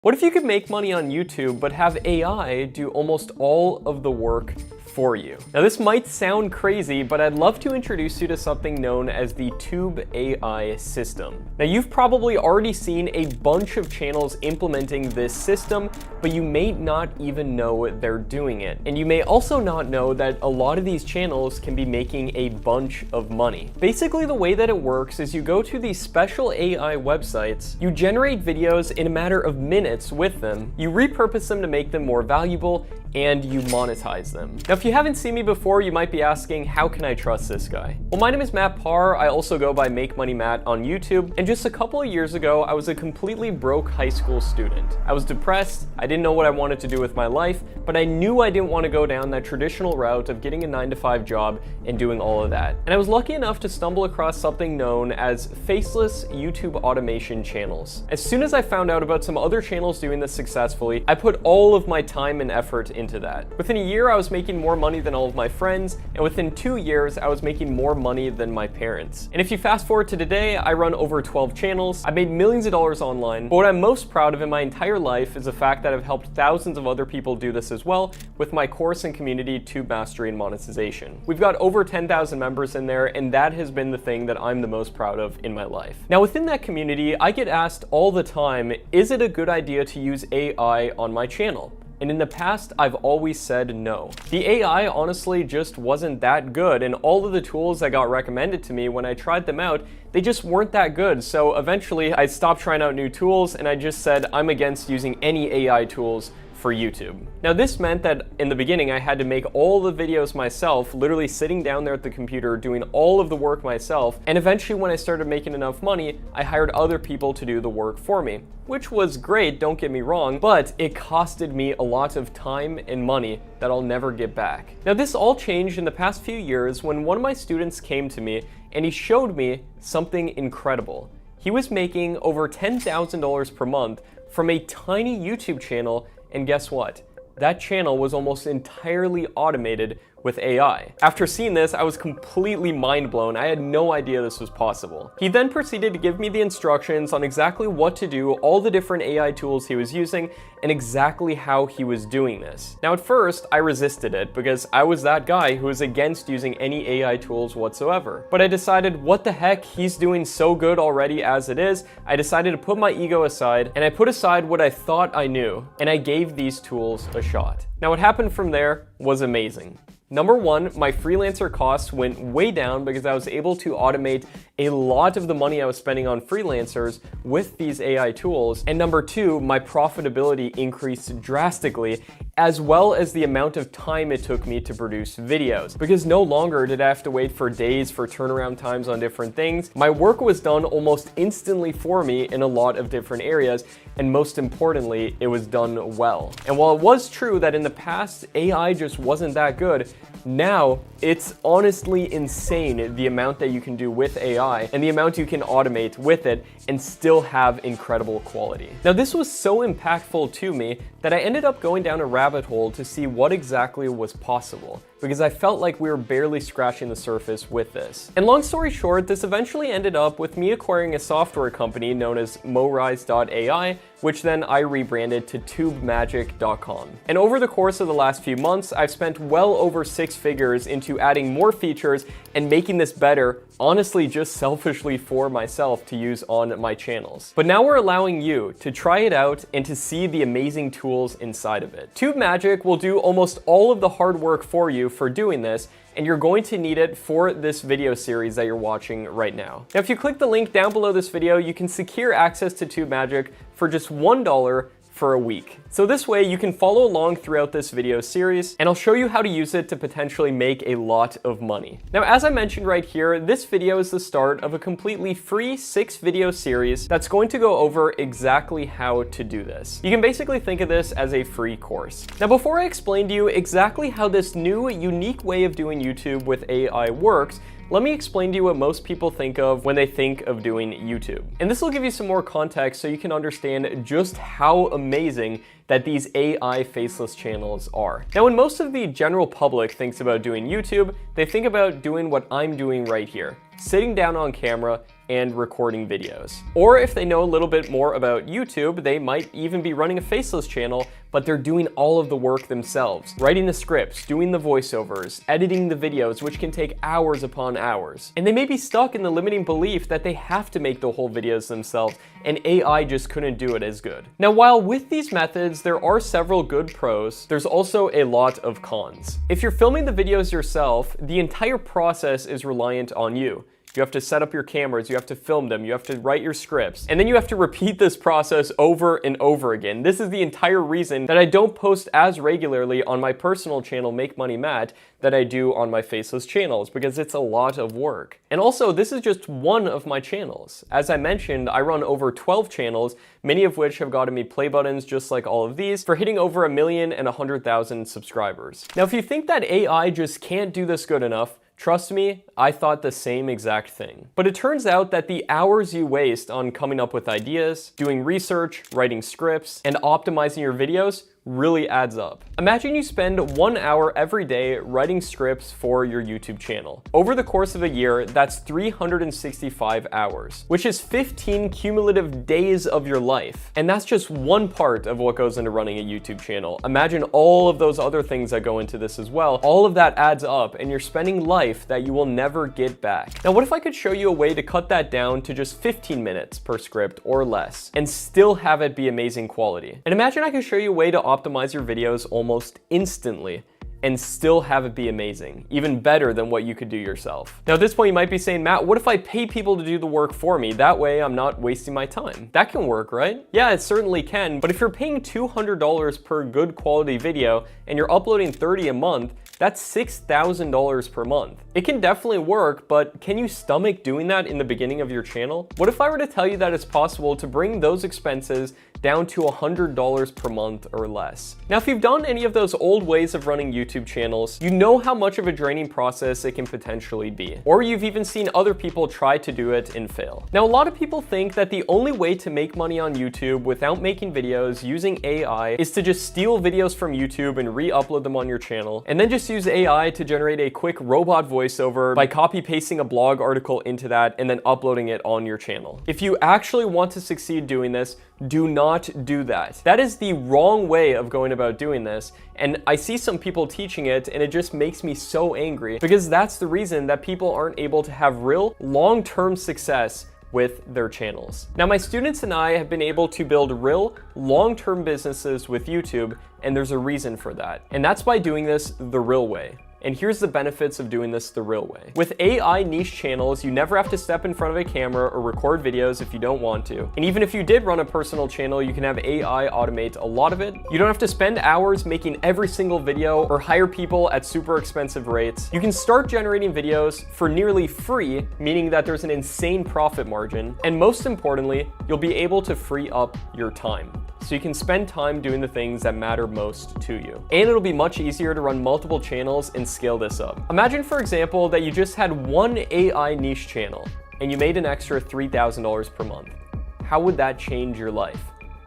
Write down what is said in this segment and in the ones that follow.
What if you could make money on YouTube but have AI do almost all of the work for you? Now this might sound crazy, but I'd love to introduce you to something known as the Tube AI system. Now you've probably already seen a bunch of channels implementing this system, but you may not even know they're doing it. And you may also not know that a lot of these channels can be making a bunch of money. Basically the way that it works is you go to these special AI websites, you generate videos in a matter of minutes with them, you repurpose them to make them more valuable, and you monetize them. Now, if you haven't seen me before, you might be asking, how can I trust this guy? Well, my name is Matt Parr. I also go by Make Money Matt on YouTube. And just a couple of years ago, I was a completely broke high school student. I was depressed. I didn't know what I wanted to do with my life, but I knew I didn't want to go down that traditional route of getting a 9-to-5 job and doing all of that. And I was lucky enough to stumble across something known as Faceless YouTube automation channels. As soon as I found out about some other channels doing this successfully, I put all of my time and effort into that. Within a year, I was making more money than all of my friends, and within 2 years, I was making more money than my parents. And if you fast forward to today, I run over 12 channels, I made millions of dollars online, but what I'm most proud of in my entire life is the fact that I've helped thousands of other people do this as well with my course and community, Tube Mastery and Monetization. We've got over 10,000 members in there, and that has been the thing that I'm the most proud of in my life. Now, within that community, I get asked all the time, is it a good idea to use AI on my channel? And in the past, I've always said no. The AI honestly just wasn't that good, and all of the tools that got recommended to me when I tried them out, they just weren't that good. So eventually I stopped trying out new tools and I just said I'm against using any AI tools for YouTube. Now this meant that in the beginning I had to make all the videos myself, literally sitting down there at the computer doing all of the work myself, and eventually when I started making enough money, I hired other people to do the work for me, which was great, don't get me wrong, but it costed me a lot of time and money that I'll never get back. Now this all changed in the past few years when one of my students came to me and he showed me something incredible. He was making over $10,000 per month from a tiny YouTube channel. And guess what? That channel was almost entirely automated with AI. After seeing this, I was completely mind blown. I had no idea this was possible. He then proceeded to give me the instructions on exactly what to do, all the different AI tools he was using, and exactly how he was doing this. Now at first, I resisted it because I was that guy who was against using any AI tools whatsoever. But I decided, what the heck, he's doing so good already as it is. I decided to put my ego aside, and I put aside what I thought I knew, and I gave these tools a shot. Now what happened from there was amazing. Number one, my freelancer costs went way down because I was able to automate a lot of the money I was spending on freelancers with these AI tools. And number two, my profitability increased drastically, as well as the amount of time it took me to produce videos. Because no longer did I have to wait for days for turnaround times on different things. My work was done almost instantly for me in a lot of different areas. And most importantly, it was done well. And while it was true that in the past, AI just wasn't that good, now it's honestly insane the amount that you can do with AI and the amount you can automate with it and still have incredible quality. Now this was so impactful to me that I ended up going down a rabbit hole to see what exactly was possible, because I felt like we were barely scratching the surface with this. And long story short, this eventually ended up with me acquiring a software company known as Monetize.ai, which then I rebranded to tubemagic.com. And over the course of the last few months, I've spent well over 6 figures into adding more features and making this better, honestly just selfishly for myself to use on my channels. But now we're allowing you to try it out and to see the amazing tools inside of it. Tube Magic will do almost all of the hard work for you for doing this, and you're going to need it for this video series that you're watching right now. Now, if you click the link down below this video, you can secure access to Tube Magic for just $1 for a week. So this way you can follow along throughout this video series, and I'll show you how to use it to potentially make a lot of money. Now, as I mentioned right here, this video is the start of a completely free 6-video series that's going to go over exactly how to do this. You can basically think of this as a free course. Now, before I explain to you exactly how this new, unique way of doing YouTube with AI works, let me explain to you what most people think of when they think of doing YouTube. And this will give you some more context so you can understand just how amazing that these AI faceless channels are. Now, when most of the general public thinks about doing YouTube, they think about doing what I'm doing right here. sitting down on camera and recording videos. Or if they know a little bit more about YouTube, they might even be running a Faceless channel, but they're doing all of the work themselves. Writing the scripts, doing the voiceovers, editing the videos, which can take hours upon hours. And they may be stuck in the limiting belief that they have to make the whole videos themselves, and AI just couldn't do it as good. Now, while with these methods, there are several good pros, there's also a lot of cons. If you're filming the videos yourself, the entire process is reliant on you. You have to set up your cameras, you have to film them, you have to write your scripts, and then you have to repeat this process over and over again. This is the entire reason that I don't post as regularly on my personal channel, Make Money Matt, that I do on my Faceless channels, because it's a lot of work. And also, this is just one of my channels. As I mentioned, I run over 12 channels, many of which have gotten me play buttons just like all of these, for hitting over 1,100,000 subscribers. Now, if you think that AI just can't do this good enough, trust me, I thought the same exact thing. But it turns out that the hours you waste on coming up with ideas, doing research, writing scripts, and optimizing your videos really adds up. Imagine you spend 1 hour every day writing scripts for your YouTube channel. Over the course of a year, that's 365 hours, which is 15 cumulative days of your life. And that's just one part of what goes into running a YouTube channel. Imagine all of those other things that go into this as well. All of that adds up, and you're spending life that you will never get back. Now, what if I could show you a way to cut that down to just 15 minutes per script or less, and still have it be amazing quality? And imagine I could show you a way to optimize your videos almost instantly and still have it be amazing, even better than what you could do yourself. Now, at this point, you might be saying, Matt, what if I pay people to do the work for me? That way I'm not wasting my time. That can work, right? Yeah, it certainly can, but if you're paying $200 per good quality video and you're uploading 30 a month, that's $6,000 per month. It can definitely work, but can you stomach doing that in the beginning of your channel? What if I were to tell you that it's possible to bring those expenses down to $100 per month or less? Now, if you've done any of those old ways of running YouTube channels, you know how much of a draining process it can potentially be. Or you've even seen other people try to do it and fail. Now, a lot of people think that the only way to make money on YouTube without making videos using AI is to just steal videos from YouTube and re-upload them on your channel, and then just use AI to generate a quick robot voiceover by copy-pasting a blog article into that and then uploading it on your channel. If you actually want to succeed doing this, do not do that. That is the wrong way of going about doing this, and I see some people teaching it, and it just makes me so angry, because that's the reason that people aren't able to have real long-term success with their channels. Now, my students and I have been able to build real long-term businesses with YouTube, and there's a reason for that. And that's by doing this the real way. And here's the benefits of doing this the real way. With AI niche channels, you never have to step in front of a camera or record videos if you don't want to. And even if you did run a personal channel, you can have AI automate a lot of it. You don't have to spend hours making every single video or hire people at super expensive rates. You can start generating videos for nearly free, meaning that there's an insane profit margin. And most importantly, you'll be able to free up your time, so you can spend time doing the things that matter most to you. And it'll be much easier to run multiple channels and scale this up. Imagine, for example, that you just had one AI niche channel and you made an extra $3,000 per month. How would that change your life?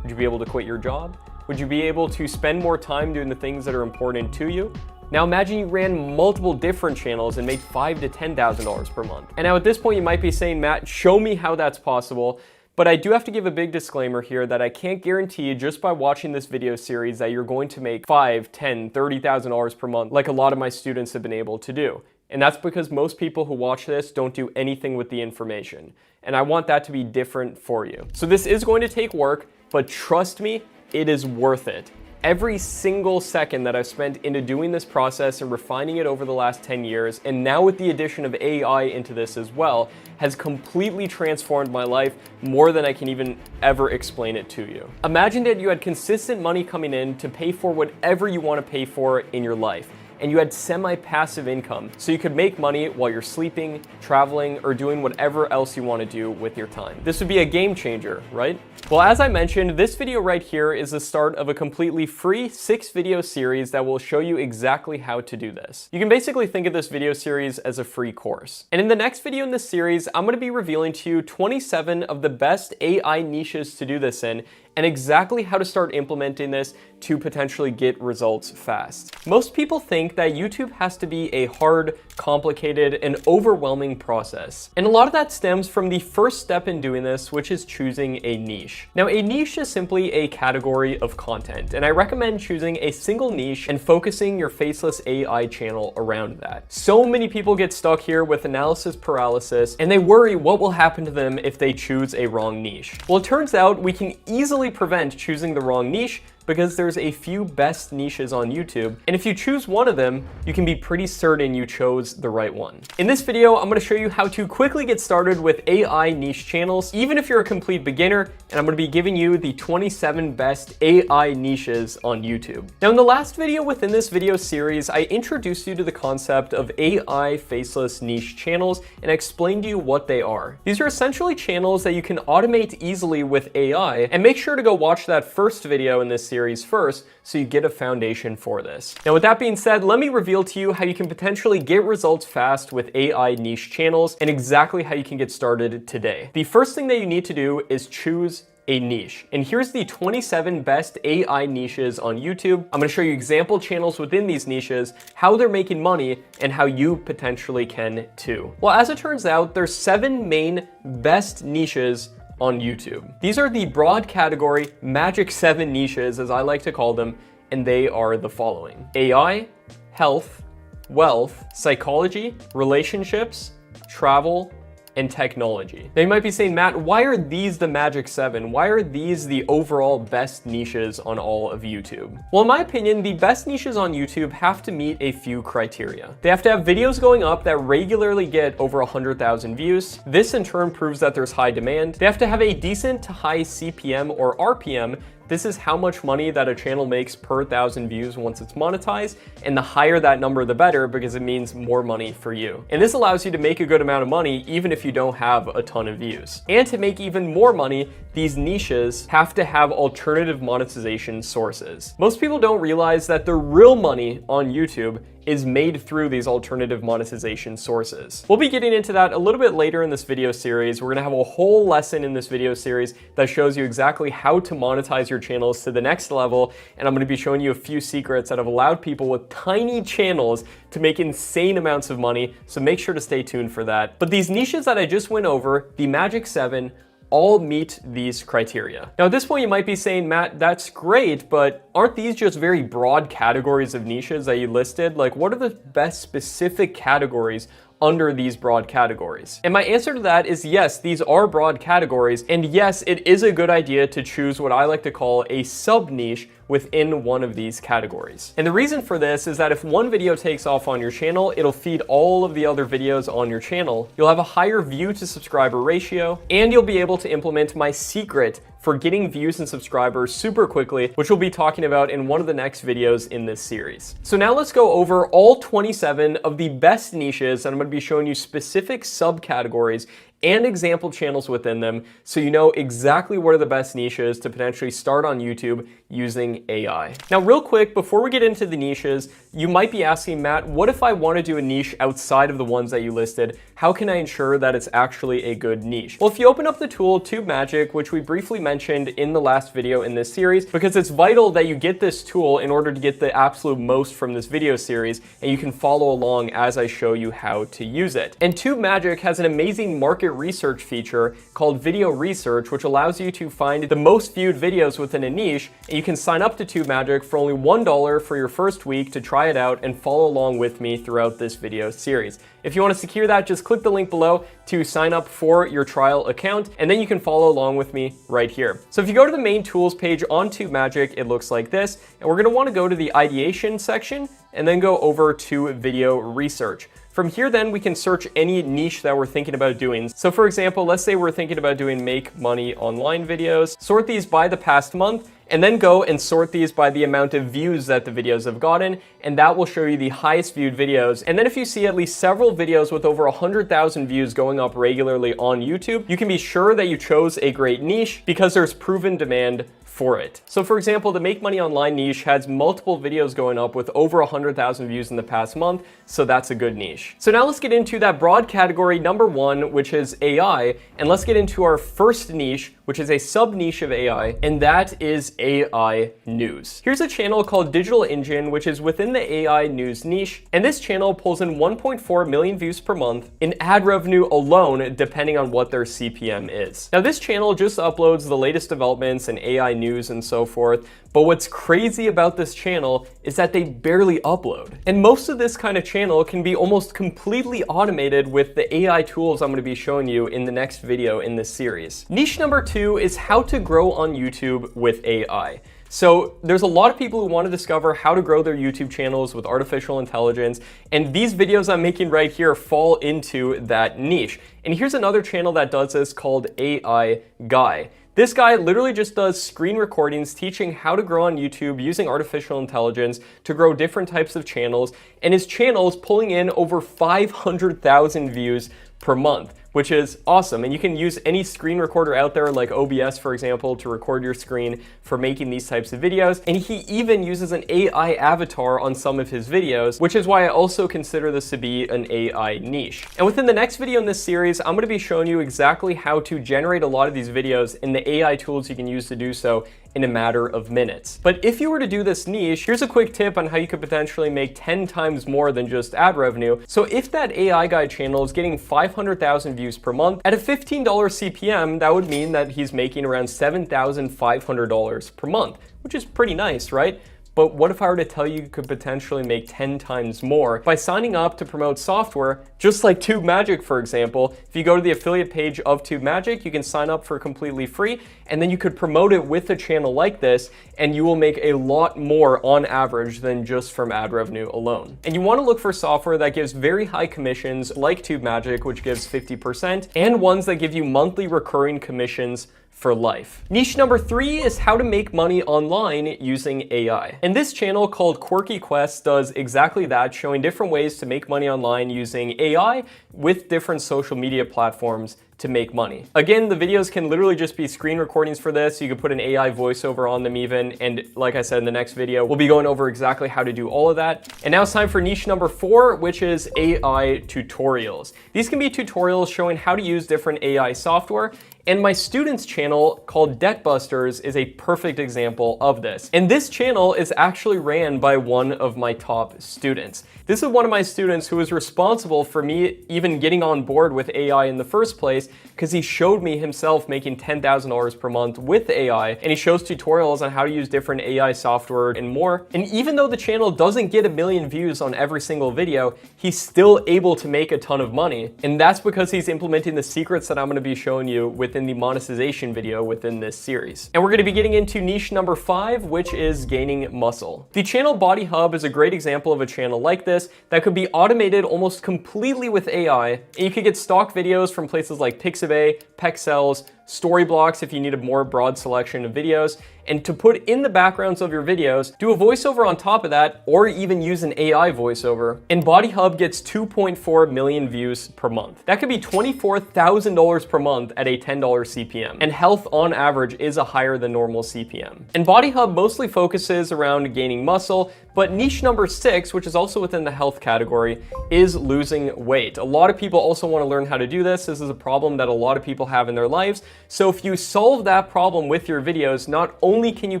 Would you be able to quit your job? Would you be able to spend more time doing the things that are important to you? Now imagine you ran multiple different channels and made $5,000 to $10,000 per month. And now at this point you might be saying, Matt, show me how that's possible. But I do have to give a big disclaimer here that I can't guarantee just by watching this video series that you're going to make $5,000, $10,000, $30,000 per month like a lot of my students have been able to do. And that's because most people who watch this don't do anything with the information. And I want that to be different for you. So this is going to take work, but trust me, it is worth it. Every single second that I've spent into doing this process and refining it over the last 10 years, and now with the addition of AI into this as well, has completely transformed my life more than I can even ever explain it to you. Imagine that you had consistent money coming in to pay for whatever you want to pay for in your life, and you had semi-passive income, so you could make money while you're sleeping, traveling, or doing whatever else you want to do with your time. This would be a game changer, right? Well, as I mentioned, this video right here is the start of a completely free 6-video series that will show you exactly how to do this. You can basically think of this video series as a free course. And in the next video in this series, I'm going to be revealing to you 27 of the best AI niches to do this in, and exactly how to start implementing this to potentially get results fast. Most people think that YouTube has to be a hard, complicated, and overwhelming process. And a lot of that stems from the first step in doing this, which is choosing a niche. Now, a niche is simply a category of content, and I recommend choosing a single niche and focusing your Faceless AI channel around that. So many people get stuck here with analysis paralysis, and they worry what will happen to them if they choose a wrong niche. Well, it turns out we can easily prevent choosing the wrong niche because there's a few best niches on YouTube, and if you choose one of them, you can be pretty certain you chose the right one. In this video, I'm gonna show you how to quickly get started with AI niche channels, even if you're a complete beginner, and I'm gonna be giving you the 27 best AI niches on YouTube. Now, in the last video within this video series, I introduced you to the concept of AI faceless niche channels, and I explained to you what they are. These are essentially channels that you can automate easily with AI, and make sure to go watch that first video in this series first so you get a foundation for this. Now, with that being said, let me reveal to you how you can potentially get results fast with AI niche channels and exactly how you can get started today. The first thing that you need to do is choose a niche. And here's the 27 best AI niches on YouTube. I'm gonna show you example channels within these niches, how they're making money, and how you potentially can too. Well, as it turns out, there's 7 main best niches on YouTube. These are the broad category Magic 7 niches, as I like to call them, and they are the following: AI, health, wealth, psychology, relationships, travel, and technology. Now you might be saying, Matt, why are these the Magic 7? Why are these the overall best niches on all of YouTube? Well, in my opinion, the best niches on YouTube have to meet a few criteria. They have to have videos going up that regularly get over 100,000 views. This in turn proves that there's high demand. They have to have a decent to high CPM or RPM. This is how much money that a channel makes per 1,000 views once it's monetized, and the higher that number, the better, because it means more money for you. And this allows you to make a good amount of money even if you don't have a ton of views. And to make even more money, these niches have to have alternative monetization sources. Most people don't realize that the real money on YouTube is made through these alternative monetization sources. We'll be getting into that a little bit later in this video series. We're gonna have a whole lesson in this video series that shows you exactly how to monetize your channels to the next level, and I'm gonna be showing you a few secrets that have allowed people with tiny channels to make insane amounts of money, so make sure to stay tuned for that. But these niches that I just went over, the Magic 7, all meet these criteria. Now, at this point, you might be saying, Matt, that's great, but aren't these just very broad categories of niches that you listed? Like, what are the best specific categories under these broad categories? And my answer to that is yes, these are broad categories, and yes, it is a good idea to choose what I like to call a sub-niche within one of these categories. And the reason for this is that if one video takes off on your channel, it'll feed all of the other videos on your channel. You'll have a higher view to subscriber ratio, and you'll be able to implement my secret for getting views and subscribers super quickly, which we'll be talking about in one of the next videos in this series. So now let's go over all 27 of the best niches, and I'm gonna be showing you specific subcategories and example channels within them, so you know exactly what are the best niches to potentially start on YouTube using AI. Now, real quick, before we get into the niches, you might be asking, Matt, what if I want to do a niche outside of the ones that you listed? How can I ensure that it's actually a good niche? Well, if you open up the tool Tube Magic, which we briefly mentioned in the last video in this series, because it's vital that you get this tool in order to get the absolute most from this video series, and you can follow along as I show you how to use it. And Tube Magic has an amazing market research feature called Video Research, which allows you to find the most viewed videos within a niche, and you can sign up to Tube Magic for only $1 for your first week to try it out and follow along with me throughout this video series. If you want to secure that, just click the link below to sign up for your trial account, and then you can follow along with me right here. So if you go to the main tools page on Tube Magic, it looks like this, and we're going to want to go to the ideation section and then go over to Video Research. From here, then, we can search any niche that we're thinking about doing. So for example, let's say we're thinking about doing make money online videos, sort these by the past month, and then go and sort these by the amount of views that the videos have gotten, and that will show you the highest viewed videos. And then if you see at least several videos with over 100,000 views going up regularly on YouTube, you can be sure that you chose a great niche because there's proven demand for it. So for example, the Make Money Online niche has multiple videos going up with over 100,000 views in the past month, so that's a good niche. So now let's get into that broad category number one, which is AI, and let's get into our first niche, which is a sub niche of AI, and that is AI news. Here's a channel called Digital Engine, which is within the AI news niche, and this channel pulls in 1.4 million views per month in ad revenue alone, depending on what their CPM is. Now this channel just uploads the latest developments in AI news and so forth, but what's crazy about this channel is that they barely upload. And most of this kind of channel can be almost completely automated with the AI tools I'm going to be showing you in the next video in this series. Niche number two is how to grow on YouTube with AI. So there's a lot of people who want to discover how to grow their YouTube channels with artificial intelligence, and these videos I'm making right here fall into that niche. And here's another channel that does this called AI Guy. This guy literally just does screen recordings teaching how to grow on YouTube using artificial intelligence to grow different types of channels, and his channel is pulling in over 500,000 views per month, which is awesome. And you can use any screen recorder out there like OBS, for example, to record your screen for making these types of videos. And he even uses an AI avatar on some of his videos, which is why I also consider this to be an AI niche. And within the next video in this series, I'm going to be showing you exactly how to generate a lot of these videos and the AI tools you can use to do so in a matter of minutes. But if you were to do this niche, here's a quick tip on how you could potentially make 10 times more than just ad revenue. So if that AI Guy channel is getting 500,000 views per month, at a $15 CPM, that would mean that he's making around $7,500 per month, which is pretty nice, right? But what if I were to tell you could potentially make 10 times more by signing up to promote software, just like TubeMagic, for example. If you go to the affiliate page of TubeMagic, you can sign up for completely free, and then you could promote it with a channel like this, and you will make a lot more on average than just from ad revenue alone. And you want to look for software that gives very high commissions, like TubeMagic, which gives 50%, and ones that give you monthly recurring commissions for life. Niche number three is how to make money online using AI. And this channel called Quirky Quest does exactly that, showing different ways to make money online using AI with different social media platforms to make money. Again, the videos can literally just be screen recordings for this. You could put an AI voiceover on them even. And like I said in the next video, we'll be going over exactly how to do all of that. And now it's time for niche number four, which is AI tutorials. These can be tutorials showing how to use different AI software. And my students' channel called Debt Busters is a perfect example of this. And this channel is actually ran by one of my top students. This is one of my students who was responsible for me even getting on board with AI in the first place, because he showed me himself making $10,000 per month with AI, and he shows tutorials on how to use different AI software and more. And even though the channel doesn't get 1 million views on every single video, he's still able to make a ton of money. And that's because he's implementing the secrets that I'm going to be showing you within the monetization video within this series. And we're going to be getting into niche number 5, which is gaining muscle. The channel Body Hub is a great example of a channel like this that could be automated almost completely with AI. And you could get stock videos from places like Pixabay, Pexels, Storyblocks if you need a more broad selection of videos, and to put in the backgrounds of your videos, do a voiceover on top of that, or even use an AI voiceover. And Body Hub gets 2.4 million views per month. That could be $24,000 per month at a $10 CPM. And health on average is a higher than normal CPM. And Body Hub mostly focuses around gaining muscle, but niche number 6, which is also within the health category, is losing weight. A lot of people also want to learn how to do this. This is a problem that a lot of people have in their lives. So if you solve that problem with your videos, not only can you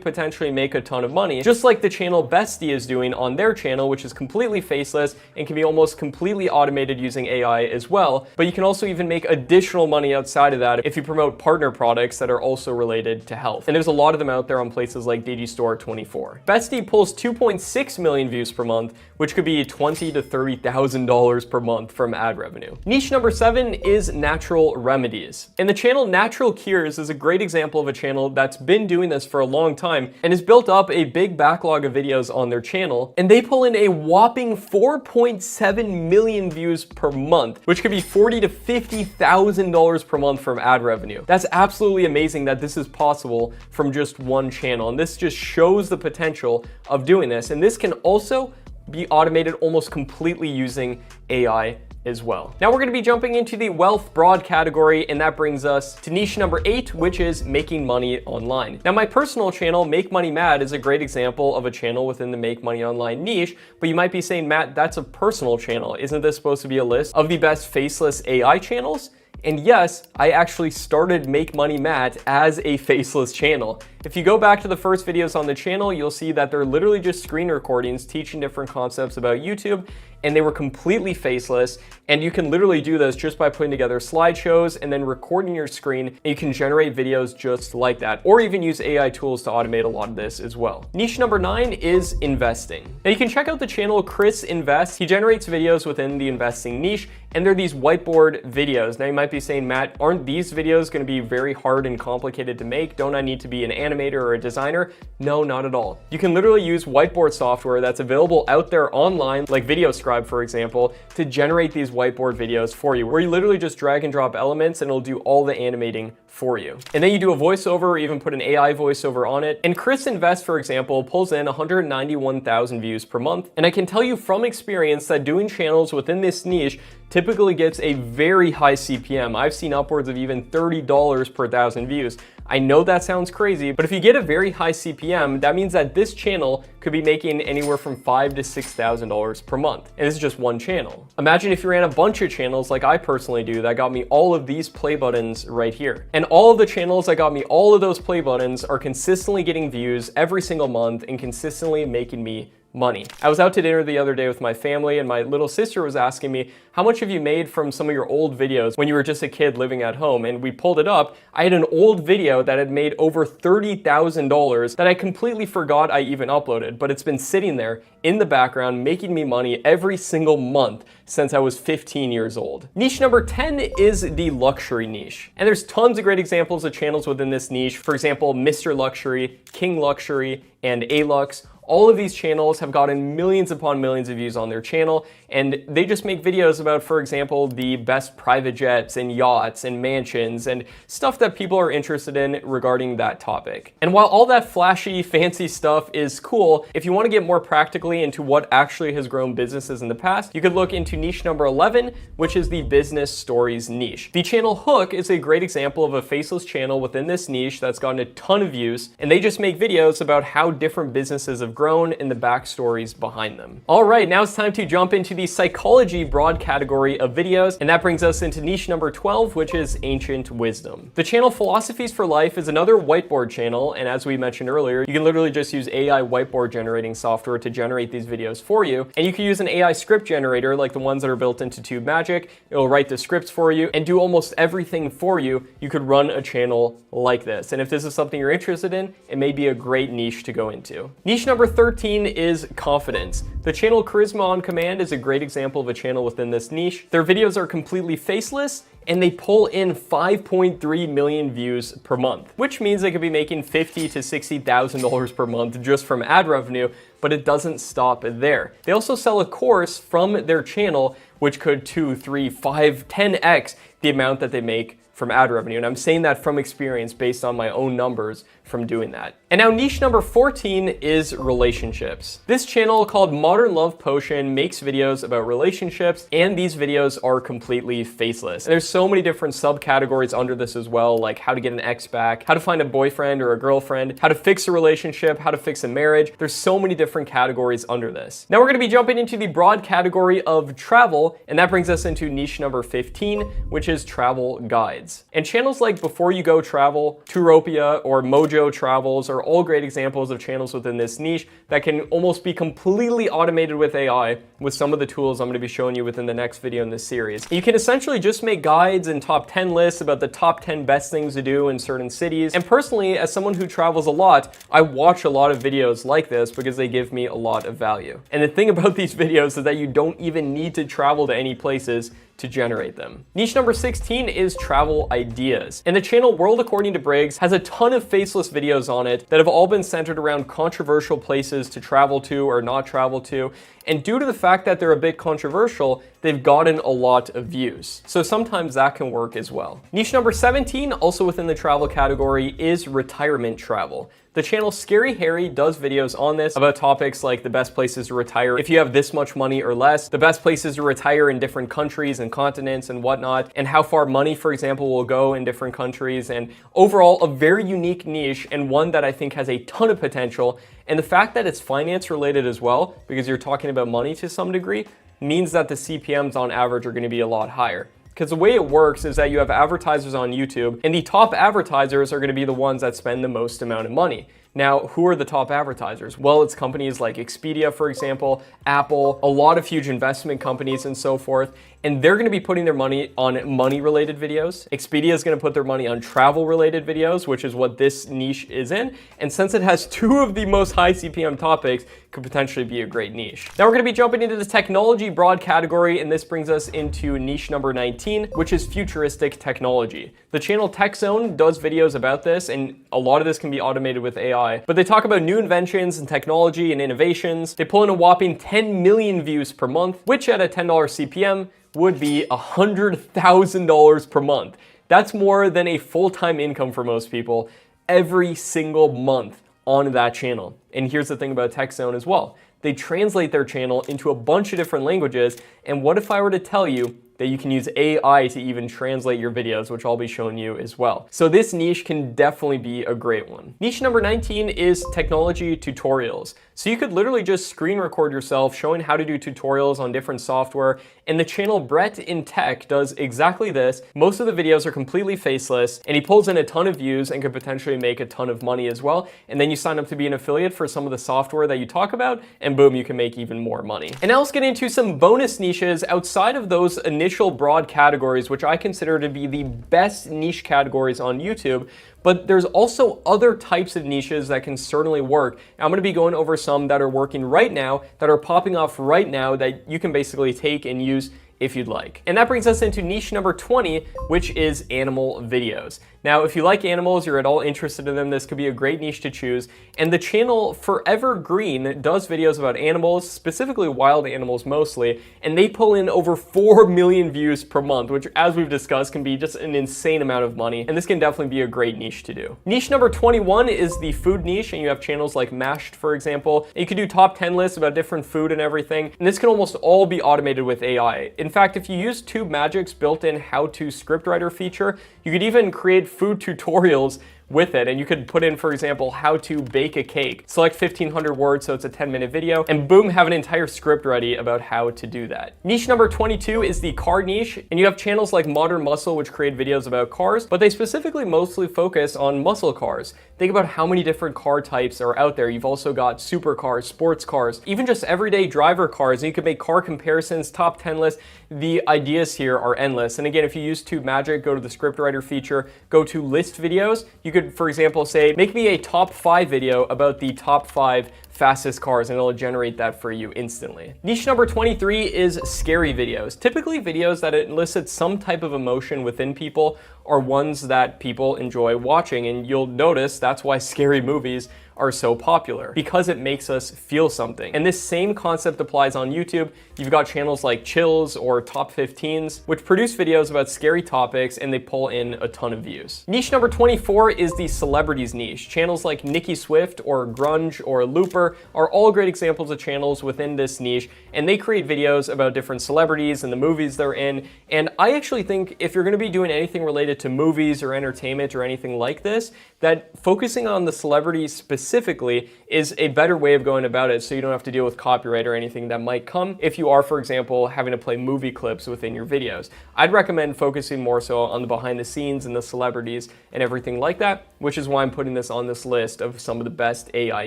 potentially make a ton of money, just like the channel Bestie is doing on their channel, which is completely faceless and can be almost completely automated using AI as well, but you can also even make additional money outside of that if you promote partner products that are also related to health. And there's a lot of them out there on places like Digistore24. Bestie pulls 2.6 million views per month, which could be $20,000 to $30,000 per month from ad revenue. Niche number 7 is natural remedies. And the channel Natural Cures is a great example of a channel that's been doing this for a long time and has built up a big backlog of videos on their channel. And they pull in a whopping 4.7 million views per month, which could be $40,000 to $50,000 per month from ad revenue. That's absolutely amazing that this is possible from just one channel. And this just shows the potential of doing this. And this can also be automated almost completely using AI as well. Now we're going to be jumping into the wealth broad category, and that brings us to niche number 8, which is making money online. Now my personal channel, Make Money Mad, is a great example of a channel within the Make Money Online niche, but you might be saying, Matt, that's a personal channel. Isn't this supposed to be a list of the best faceless AI channels? And yes, I actually started Make Money Mad as a faceless channel. If you go back to the first videos on the channel, you'll see that they're literally just screen recordings teaching different concepts about YouTube, and they were completely faceless. And you can literally do this just by putting together slideshows and then recording your screen, and you can generate videos just like that, or even use AI tools to automate a lot of this as well. Niche number 9 is investing. Now you can check out the channel Chris Invest. He generates videos within the investing niche, and they're these whiteboard videos. Now you might be saying, Matt, aren't these videos going to be very hard and complicated to make? Don't I need to be an animator or a designer? No, not at all. You can literally use whiteboard software that's available out there online, like VideoScribe, for example, to generate these whiteboard videos for you, where you literally just drag and drop elements and it'll do all the animating for you. And then you do a voiceover or even put an AI voiceover on it. And Chris Invest, for example, pulls in 191,000 views per month. And I can tell you from experience that doing channels within this niche typically gets a very high CPM. I've seen upwards of even $30 per 1,000 views. I know that sounds crazy, but if you get a very high CPM, that means that this channel could be making anywhere from $5,000 to $6,000 per month. And this is just one channel. Imagine if you ran a bunch of channels like I personally do that got me all of these play buttons right here. And all of the channels that got me all of those play buttons are consistently getting views every single month and consistently making me money. I was out to dinner the other day with my family, and my little sister was asking me, how much have you made from some of your old videos when you were just a kid living at home? And we pulled it up. I had an old video that had made over $30,000 that I completely forgot I even uploaded, but it's been sitting there in the background making me money every single month since I was 15 years old. Niche number 10 is the luxury niche. And there's tons of great examples of channels within this niche. For example, Mr. Luxury, King Luxury, and A-Lux. All of these channels have gotten millions upon millions of views on their channel, and they just make videos about, for example, the best private jets and yachts and mansions and stuff that people are interested in regarding that topic. And while all that flashy, fancy stuff is cool, if you want to get more practically into what actually has grown businesses in the past, you could look into niche number 11, which is the business stories niche. The channel Hook is a great example of a faceless channel within this niche that's gotten a ton of views, and they just make videos about how different businesses have grown and the backstories behind them. All right, now it's time to jump into the psychology broad category of videos, and that brings us into niche number 12, which is ancient wisdom. The channel Philosophies for Life is another whiteboard channel, and as we mentioned earlier, you can literally just use AI whiteboard generating software to generate these videos for you, and you can use an AI script generator like the ones that are built into Tube Magic. It'll write the scripts for you and do almost everything for you. You could run a channel like this, and if this is something you're interested in, it may be a great niche to go into. Niche number 13 is confidence. The channel Charisma on Command is a great example of a channel within this niche. Their videos are completely faceless, and they pull in 5.3 million views per month, which means they could be making $50,000 to $60,000 per month just from ad revenue, but it doesn't stop there. They also sell a course from their channel, which could 2, 3, 5, 10x the amount that they make from ad revenue. And I'm saying that from experience based on my own numbers from doing that. And now niche number 14 is relationships. This channel called Modern Love Potion makes videos about relationships, and these videos are completely faceless. And there's so many different subcategories under this as well, like how to get an ex back, how to find a boyfriend or a girlfriend, how to fix a relationship, how to fix a marriage. There's so many different categories under this. Now we're gonna be jumping into the broad category of travel, and that brings us into niche number 15, which is travel guides. And channels like Before You Go Travel, Touropia, or Mojo Travels are all great examples of channels within this niche that can almost be completely automated with AI with some of the tools I'm going to be showing you within the next video in this series. You can essentially just make guides and top 10 lists about the top 10 best things to do in certain cities. And personally, as someone who travels a lot, I watch a lot of videos like this because they give me a lot of value. And the thing about these videos is that you don't even need to travel to any places to generate them. Niche number 16 is travel ideas. And the channel World According to Briggs has a ton of faceless videos on it that have all been centered around controversial places to travel to or not travel to. And due to the fact that they're a bit controversial, they've gotten a lot of views. So sometimes that can work as well. Niche number 17, also within the travel category, is retirement travel. The channel Scary Harry does videos on this about topics like the best places to retire if you have this much money or less, the best places to retire in different countries and continents and whatnot, and how far money, for example, will go in different countries. And overall, a very unique niche and one that I think has a ton of potential. And the fact that it's finance related as well, because you're talking about money to some degree, means that the CPMs on average are going to be a lot higher. Because the way it works is that you have advertisers on YouTube, and the top advertisers are going to be the ones that spend the most amount of money. Now, who are the top advertisers? Well, it's companies like Expedia, for example, Apple, a lot of huge investment companies and so forth, and they're gonna be putting their money on money-related videos. Expedia is gonna put their money on travel-related videos, which is what this niche is in, and since it has two of the most high CPM topics, could potentially be a great niche. Now we're gonna be jumping into the technology broad category, and this brings us into niche number 19, which is futuristic technology. The channel Tech Zone does videos about this, and a lot of this can be automated with AI, but they talk about new inventions and technology and innovations. They pull in a whopping 10 million views per month, which at a $10 CPM would be $100,000 per month. That's more than a full-time income for most people every single month on that channel. And here's the thing about Tech Zone as well. They translate their channel into a bunch of different languages, and what if I were to tell you that you can use AI to even translate your videos, which I'll be showing you as well. So this niche can definitely be a great one. Niche number 19 is technology tutorials. So you could literally just screen record yourself showing how to do tutorials on different software, and the channel Brett in Tech does exactly this. Most of the videos are completely faceless, and he pulls in a ton of views and could potentially make a ton of money as well. And then you sign up to be an affiliate for some of the software that you talk about, and boom, you can make even more money. And now let's get into some bonus niches outside of those initial broad categories, which I consider to be the best niche categories on YouTube. But there's also other types of niches that can certainly work. I'm gonna be going over some that are working right now, that are popping off right now, that you can basically take and use if you'd like. And that brings us into niche number 20, which is animal videos. Now, if you like animals, you're at all interested in them, this could be a great niche to choose. And the channel Forever Green does videos about animals, specifically wild animals mostly, and they pull in over 4 million views per month, which, as we've discussed, can be just an insane amount of money. And this can definitely be a great niche to do. Niche number 21 is the food niche, and you have channels like Mashed, for example. And you could do top 10 lists about different food and everything, and this can almost all be automated with AI. In fact, if you use TubeMagic's built-in how-to scriptwriter feature, you could even create food tutorials with it, and you could put in, for example, how to bake a cake. Select 1,500 words, so it's a 10-minute video, and boom, have an entire script ready about how to do that. Niche number 22 is the car niche, and you have channels like Modern Muscle, which create videos about cars, but they specifically mostly focus on muscle cars. Think about how many different car types are out there. You've also got supercars, sports cars, even just everyday driver cars, and you could make car comparisons, top 10 lists. The ideas here are endless. And again, if you use TubeMagic, go to the scriptwriter feature, go to list videos. You could, for example, say, make me a top 5 video about the top 5 fastest cars, and it'll generate that for you instantly. Niche number 23 is scary videos. Typically videos that elicit some type of emotion within people are ones that people enjoy watching, and you'll notice that's why scary movies are so popular, because it makes us feel something. And this same concept applies on YouTube. You've got channels like Chills or Top 15s, which produce videos about scary topics, and they pull in a ton of views. Niche number 24 is the celebrities niche. Channels like Nicki Swift or Grunge or Looper are all great examples of channels within this niche, and they create videos about different celebrities and the movies they're in. And I actually think if you're gonna be doing anything related to movies or entertainment or anything like this, that focusing on the celebrities specifically is a better way of going about it, so you don't have to deal with copyright or anything that might come if you are, for example, having to play movie clips within your videos. I'd recommend focusing more so on the behind the scenes and the celebrities and everything like that, which is why I'm putting this on this list of some of the best AI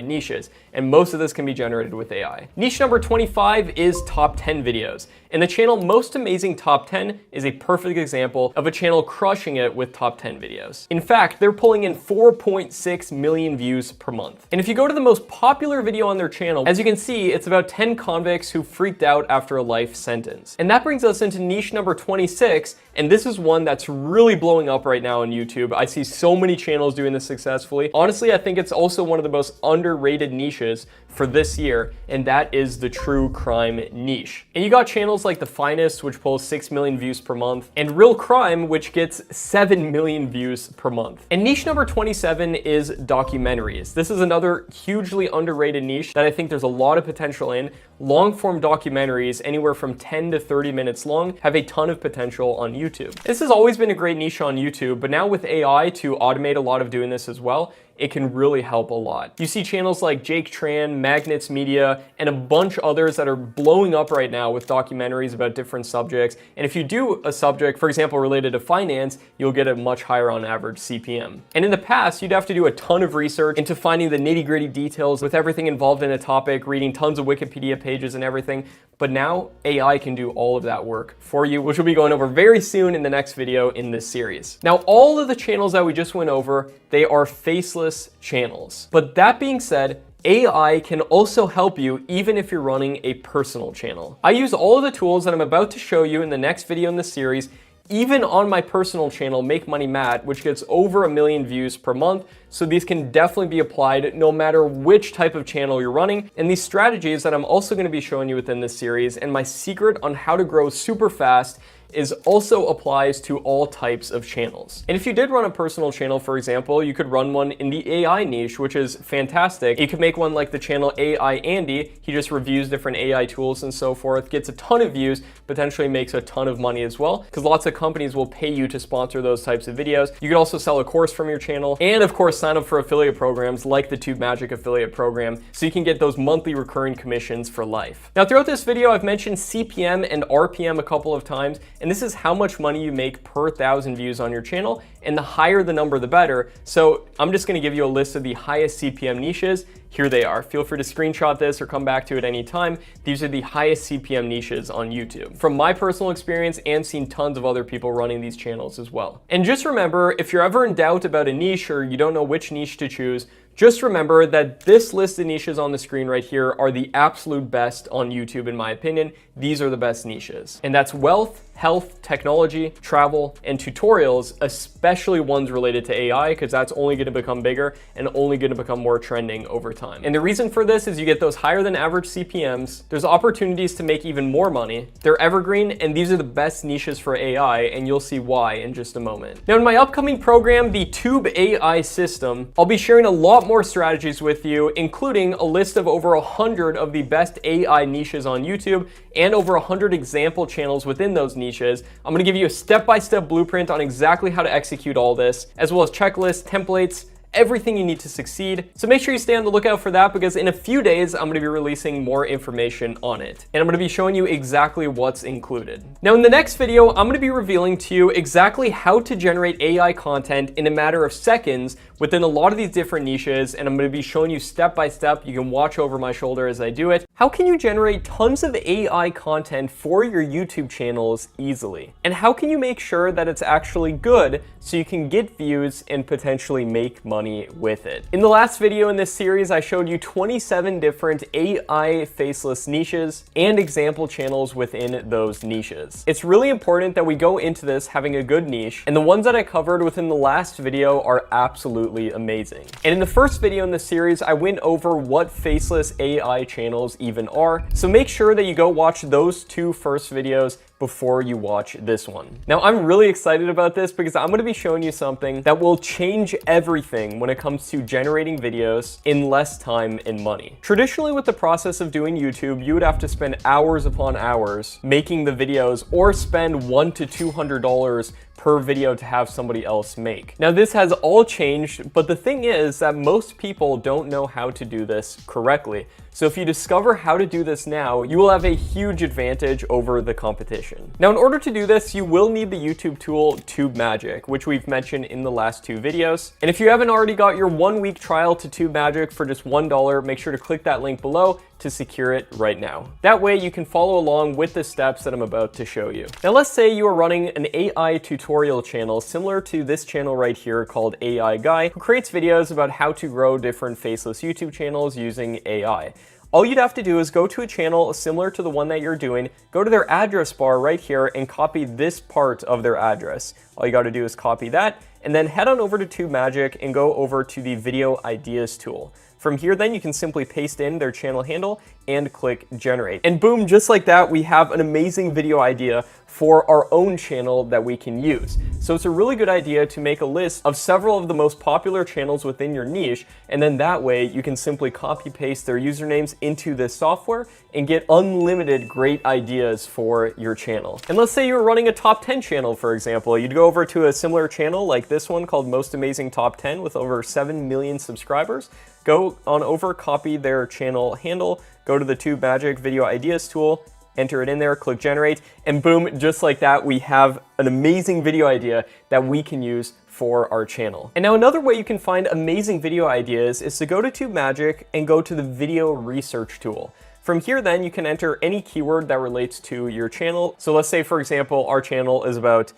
niches. And most of this can be generated with AI. Niche number 25 is top 10 videos. And the channel Most Amazing Top 10 is a perfect example of a channel crushing it with top 10 videos. In fact, they're pulling in 4.6 million views per month. And if you go to the most popular video on their channel, as you can see, it's about 10 convicts who freaked out after a life sentence. And that brings us into niche number 26, And this is one that's really blowing up right now on YouTube. I see so many channels doing this successfully. Honestly, I think it's also one of the most underrated niches for this year, and that is the true crime niche. And you got channels like The Finest, which pulls 6 million views per month, and Real Crime, which gets 7 million views per month. And niche number 27 is documentaries. This is another hugely underrated niche that I think there's a lot of potential in. Long-form documentaries, anywhere from 10 to 30 minutes long, have a ton of potential on YouTube. This has always been a great niche on YouTube, but now with AI to automate a lot of doing this as well, it can really help a lot. You see channels like Jake Tran, Magnets Media, and a bunch others that are blowing up right now with documentaries about different subjects. And if you do a subject, for example, related to finance, you'll get a much higher on average CPM. And in the past, you'd have to do a ton of research into finding the nitty-gritty details with everything involved in a topic, reading tons of Wikipedia pages and everything. But now AI can do all of that work for you, which we'll be going over very soon in the next video in this series. Now, all of the channels that we just went over, they are faceless channels. But that being said, AI can also help you even if you're running a personal channel. I use all of the tools that I'm about to show you in the next video in this series, even on my personal channel, Make Money Matt, which gets over 1 million views per month. So these can definitely be applied no matter which type of channel you're running. And these strategies that I'm also going to be showing you within this series, and my secret on how to grow super fast, is also applies to all types of channels. And if you did run a personal channel, for example, you could run one in the AI niche, which is fantastic. You could make one like the channel AI Andy. He just reviews different AI tools and so forth, gets a ton of views, potentially makes a ton of money as well, because lots of companies will pay you to sponsor those types of videos. You could also sell a course from your channel, and of course, sign up for affiliate programs like the Tube Magic affiliate program, so you can get those monthly recurring commissions for life. Now, throughout this video, I've mentioned CPM and RPM a couple of times, and this is how much money you make per 1,000 views on your channel, and the higher the number, the better. So I'm just gonna give you a list of the highest CPM niches. Here they are. Feel free to screenshot this or come back to it anytime. These are the highest CPM niches on YouTube, from my personal experience and seen tons of other people running these channels as well. And just remember, if you're ever in doubt about a niche or you don't know which niche to choose, just remember that this list of niches on the screen right here are the absolute best on YouTube, in my opinion. These are the best niches. And that's wealth, health, technology, travel, and tutorials, especially ones related to AI, because that's only going to become bigger and only going to become more trending over time. And the reason for this is you get those higher than average CPMs, there's opportunities to make even more money, they're evergreen, and these are the best niches for AI, and you'll see why in just a moment. Now, in my upcoming program, the Tube AI system, I'll be sharing a lot more strategies with you, including a list of over 100 of the best AI niches on YouTube and over 100 example channels within those niches. I'm gonna give you a step-by-step blueprint on exactly how to execute all this, as well as checklists, templates, everything you need to succeed. So make sure you stay on the lookout for that, because in a few days, I'm gonna be releasing more information on it. And I'm gonna be showing you exactly what's included. Now, in the next video, I'm gonna be revealing to you exactly how to generate AI content in a matter of seconds within a lot of these different niches, and I'm gonna be showing you step by step. You can watch over my shoulder as I do it. How can you generate tons of AI content for your YouTube channels easily? And how can you make sure that it's actually good so you can get views and potentially make money with it? In the last video in this series, I showed you 27 different AI faceless niches and example channels within those niches. It's really important that we go into this having a good niche, and the ones that I covered within the last video are absolutely amazing. And in the first video in the series, I went over what faceless AI channels even are, so make sure that you go watch those two first videos before you watch this one. Now, I'm really excited about this because I'm gonna be showing you something that will change everything when it comes to generating videos in less time and money. Traditionally, with the process of doing YouTube, you would have to spend hours upon hours making the videos, or spend $100 to $200 per video to have somebody else make. Now, this has all changed, but the thing is that most people don't know how to do this correctly. So if you discover how to do this now, you will have a huge advantage over the competition. Now, in order to do this, you will need the YouTube tool Tube Magic, which we've mentioned in the last two videos. And if you haven't already got your 1-week trial to Tube Magic for just $1, make sure to click that link below to secure it right now. That way you can follow along with the steps that I'm about to show you. Now, let's say you are running an AI tutorial channel similar to this channel right here called AI Guy, who creates videos about how to grow different faceless YouTube channels using AI. All you'd have to do is go to a channel similar to the one that you're doing, go to their address bar right here and copy this part of their address. All you got to do is copy that and then head on over to TubeMagic and go over to the Video Ideas tool. From here, then you can simply paste in their channel handle and click generate. And boom, just like that, we have an amazing video idea for our own channel that we can use. So it's a really good idea to make a list of several of the most popular channels within your niche, and then that way you can simply copy paste their usernames into this software and get unlimited great ideas for your channel. And let's say you were running a top 10 channel, for example. You'd go over to a similar channel like this one called Most Amazing Top 10 with over 7 million subscribers. Go on over, copy their channel handle, go to the TubeMagic Video Ideas tool, enter it in there, click generate, and boom, just like that, we have an amazing video idea that we can use for our channel. And now another way you can find amazing video ideas is to go to TubeMagic and go to the video research tool. From here then you can enter any keyword that relates to your channel. So let's say, for example, our channel is about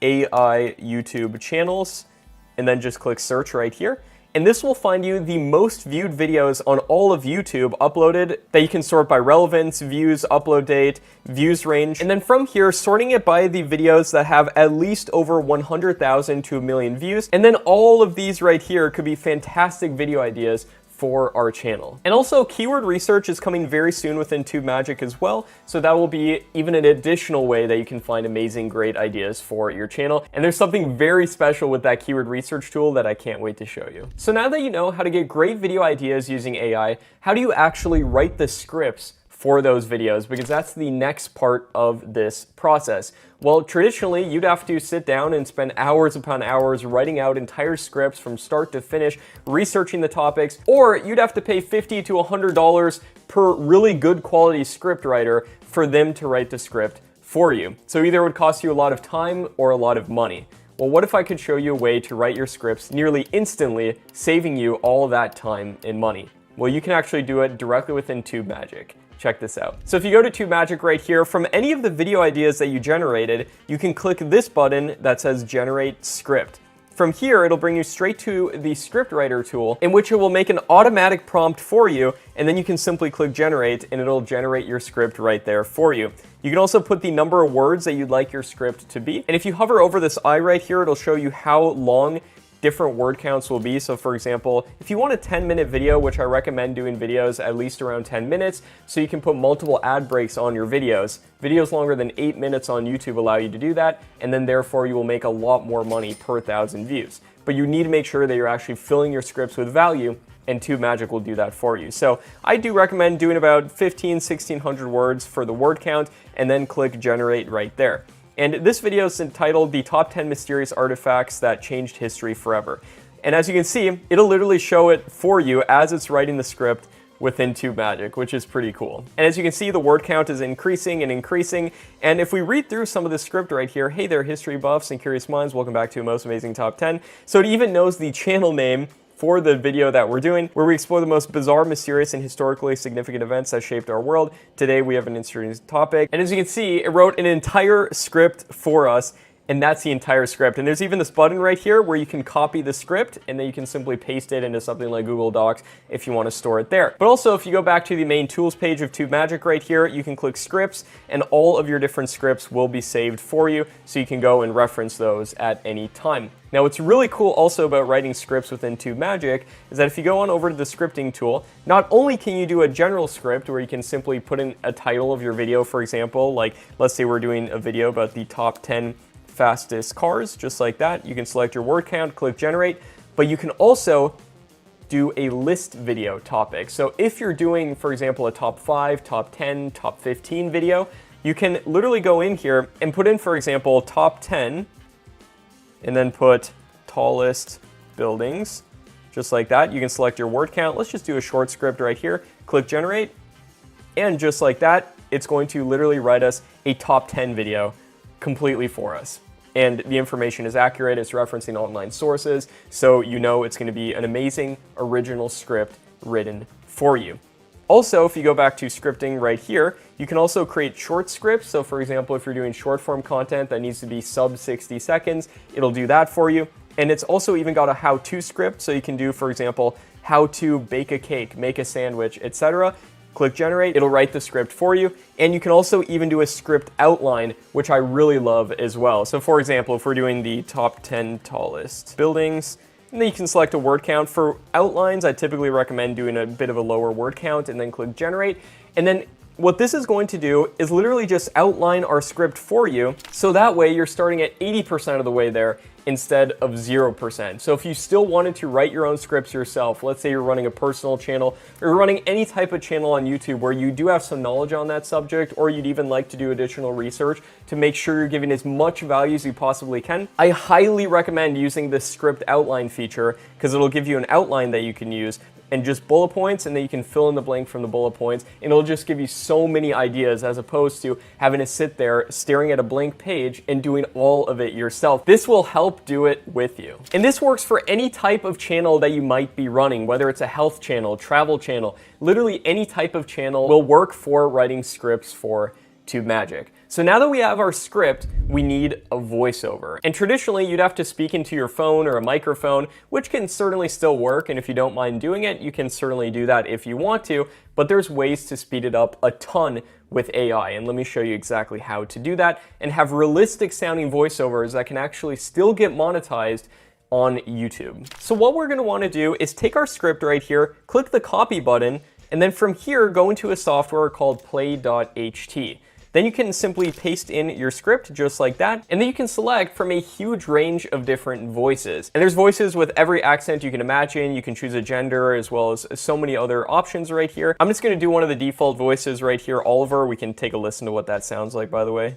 AI YouTube channels, and then just click search right here. And this will find you the most viewed videos on all of YouTube uploaded that you can sort by relevance, views, upload date, views range. And then from here, sorting it by the videos that have at least over 100,000 to 1 million views. And then all of these right here could be fantastic video ideas for our channel. And also, keyword research is coming very soon within TubeMagic as well, so that will be even an additional way that you can find amazing, great ideas for your channel. And there's something very special with that keyword research tool that I can't wait to show you. So now that you know how to get great video ideas using AI, how do you actually write the scripts for those videos? Because that's the next part of this process. Well, traditionally, you'd have to sit down and spend hours upon hours writing out entire scripts from start to finish, researching the topics, or you'd have to pay $50 to $100 per really good quality script writer for them to write the script for you. So either it would cost you a lot of time or a lot of money. Well, what if I could show you a way to write your scripts nearly instantly, saving you all that time and money? Well, you can actually do it directly within TubeMagic. Check this out. So if you go to TubeMagic right here, from any of the video ideas that you generated, you can click this button that says Generate Script. From here, it'll bring you straight to the script writer tool, in which it will make an automatic prompt for you, and then you can simply click generate and it'll generate your script right there for you. You can also put the number of words that you'd like your script to be. And if you hover over this eye right here, it'll show you how long different word counts will be. So for example, if you want a 10-minute video, which I recommend doing videos at least around 10 minutes, so you can put multiple ad breaks on your videos. Videos longer than 8 minutes on YouTube allow you to do that, and then therefore you will make a lot more money per 1,000 views. But you need to make sure that you're actually filling your scripts with value, and TubeMagic will do that for you. So I do recommend doing about 1,600 words for the word count, and then click generate right there. And this video is entitled The Top 10 Mysterious Artifacts That Changed History Forever. And as you can see, it'll literally show it for you as it's writing the script within TubeMagic, which is pretty cool. And as you can see, the word count is increasing and increasing. And if we read through some of the script right here, hey there, history buffs and curious minds, welcome back to a Most Amazing Top 10. So it even knows the channel name for the video that we're doing, where we explore the most bizarre, mysterious, and historically significant events that shaped our world. Today, we have an interesting topic. And as you can see, it wrote an entire script for us, and that's the entire script. And there's even this button right here where you can copy the script, and then you can simply paste it into something like Google Docs if you want to store it there. But also, if you go back to the main tools page of TubeMagic right here, you can click scripts, and all of your different scripts will be saved for you, so you can go and reference those at any time. Now, what's really cool also about writing scripts within TubeMagic is that if you go on over to the scripting tool, not only can you do a general script where you can simply put in a title of your video, for example, like let's say we're doing a video about the top 10 fastest cars, just like that. You can select your word count, click generate, but you can also do a list video topic. So if you're doing, for example, a top 5, top 10, top 15 video, you can literally go in here and put in, for example, top 10, and then put tallest buildings, just like that. You can select your word count. Let's just do a short script right here. Click generate, and just like that, it's going to literally write us a top 10 video completely for us. And the information is accurate, it's referencing online sources, so you know it's going to be an amazing original script written for you. Also, if you go back to scripting right here, you can also create short scripts. So for example, if you're doing short form content that needs to be sub 60 seconds, it'll do that for you. And it's also even got a how-to script, so you can do, for example, how to bake a cake, make a sandwich, etc. click generate, it'll write the script for you. And you can also even do a script outline, which I really love as well. So for example, if we're doing the top 10 tallest buildings, and then you can select a word count. For outlines, I typically recommend doing a bit of a lower word count and then click generate. And then what this is going to do is literally just outline our script for you. So that way you're starting at 80% of the way there instead of 0%. So if you still wanted to write your own scripts yourself, let's say you're running a personal channel or you're running any type of channel on YouTube where you do have some knowledge on that subject, or you'd even like to do additional research to make sure you're giving as much value as you possibly can, I highly recommend using the script outline feature because it'll give you an outline that you can use and just bullet points, and then you can fill in the blank from the bullet points, and it'll just give you so many ideas as opposed to having to sit there staring at a blank page and doing all of it yourself. This will help do it with you. And this works for any type of channel that you might be running, whether it's a health channel, travel channel, literally any type of channel will work for writing scripts for TubeMagic. So now that we have our script, we need a voiceover. And traditionally, you'd have to speak into your phone or a microphone, which can certainly still work. And if you don't mind doing it, you can certainly do that if you want to. But there's ways to speed it up a ton with AI. And let me show you exactly how to do that and have realistic sounding voiceovers that can actually still get monetized on YouTube. So what we're gonna wanna do is take our script right here, click the copy button, and then from here, go into a software called play.ht. Then you can simply paste in your script just like that, and then you can select from a huge range of different voices. And there's voices with every accent you can imagine. You can choose a gender as well as so many other options right here. I'm just gonna do one of the default voices right here, Oliver. We can take a listen to what that sounds like, by the way.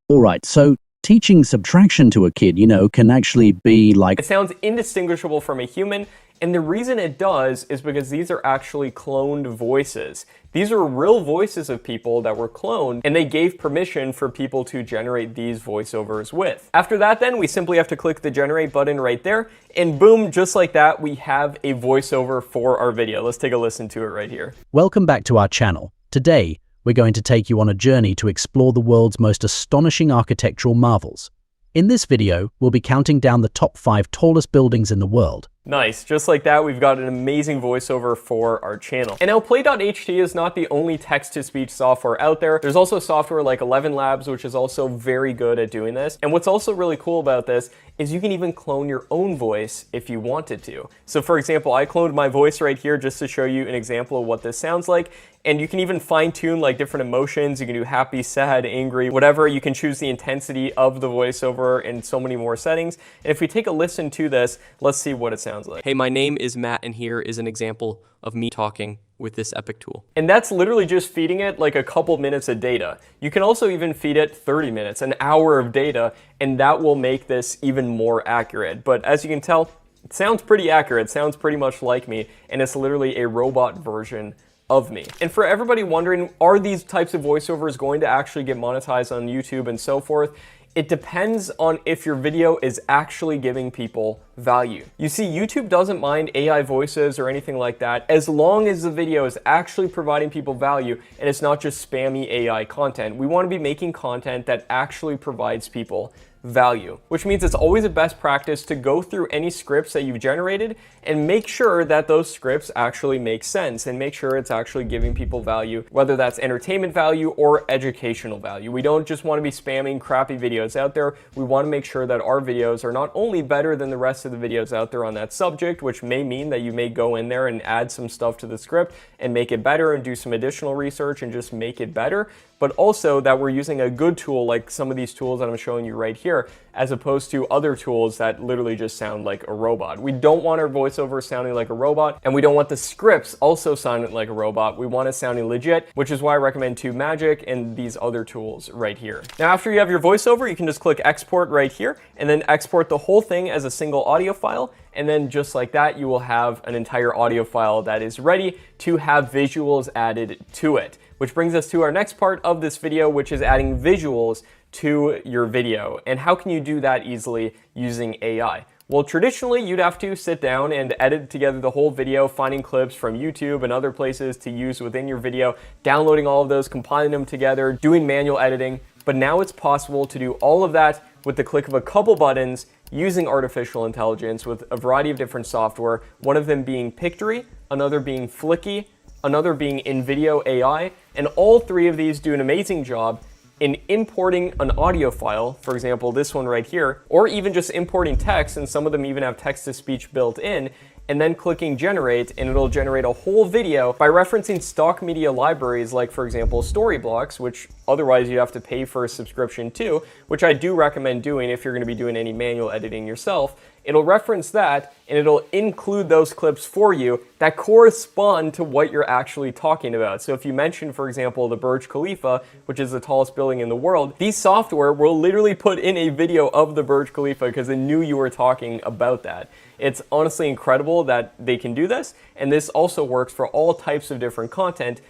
All right, so teaching subtraction to a kid, can actually be like... It sounds indistinguishable from a human, and the reason it does is because these are actually cloned voices. These are real voices of people that were cloned, and they gave permission for people to generate these voiceovers with. After that then, we simply have to click the generate button right there, and boom, just like that, we have a voiceover for our video. Let's take a listen to it right here. Welcome back to our channel. Today, we're going to take you on a journey to explore the world's most astonishing architectural marvels. In this video, we'll be counting down the top 5 tallest buildings in the world. Nice, just like that, we've got an amazing voiceover for our channel. And now play.ht is not the only text-to-speech software out there. There's also software like 11 Labs, which is also very good at doing this. And what's also really cool about this is you can even clone your own voice if you wanted to. So for example, I cloned my voice right here just to show you an example of what this sounds like. And you can even fine tune like different emotions. You can do happy, sad, angry, whatever. You can choose the intensity of the voiceover and so many more settings. And if we take a listen to this, let's see what it sounds like. Hey, my name is Matt, and here is an example of me talking with this epic tool. And that's literally just feeding it like a couple minutes of data. You can also even feed it 30 minutes, an hour of data, and that will make this even more accurate. But as you can tell, it sounds pretty accurate. It sounds pretty much like me, and it's literally a robot version of me. And for everybody wondering, are these types of voiceovers going to actually get monetized on YouTube and so forth? It depends on if your video is actually giving people value. You see, YouTube doesn't mind AI voices or anything like that as long as the video is actually providing people value and it's not just spammy AI content. We want to be making content that actually provides people value, which means it's always a best practice to go through any scripts that you've generated and make sure that those scripts actually make sense and make sure it's actually giving people value, whether that's entertainment value or educational value. We don't just want to be spamming crappy videos out there. We want to make sure that our videos are not only better than the rest of the videos out there on that subject, which may mean that you may go in there and add some stuff to the script and make it better and do some additional research and just make it better, but also that we're using a good tool like some of these tools that I'm showing you right here, as opposed to other tools that literally just sound like a robot. We don't want our voiceover sounding like a robot, and we don't want the scripts also sounding like a robot. We want it sounding legit, which is why I recommend TubeMagic and these other tools right here. Now, after you have your voiceover, you can just click export right here, and then export the whole thing as a single audio file. And then just like that, you will have an entire audio file that is ready to have visuals added to it. Which brings us to our next part of this video, which is adding visuals to your video. And how can you do that easily using AI? Well, traditionally, you'd have to sit down and edit together the whole video, finding clips from YouTube and other places to use within your video, downloading all of those, compiling them together, doing manual editing. But now it's possible to do all of that with the click of a couple buttons using artificial intelligence with a variety of different software, one of them being Pictory, another being Flicky, another being InVideo AI, and all three of these do an amazing job in importing an audio file, for example, this one right here, or even just importing text, and some of them even have text-to-speech built in, and then clicking generate, and it'll generate a whole video by referencing stock media libraries like, for example, Storyblocks, which otherwise you have to pay for a subscription to, which I do recommend doing if you're going to be doing any manual editing yourself. It'll reference that, and it'll include those clips for you that correspond to what you're actually talking about. So if you mention, for example, the Burj Khalifa, which is the tallest building in the world, these software will literally put in a video of the Burj Khalifa because it knew you were talking about that. It's honestly incredible that they can do this, and this also works for all types of different content,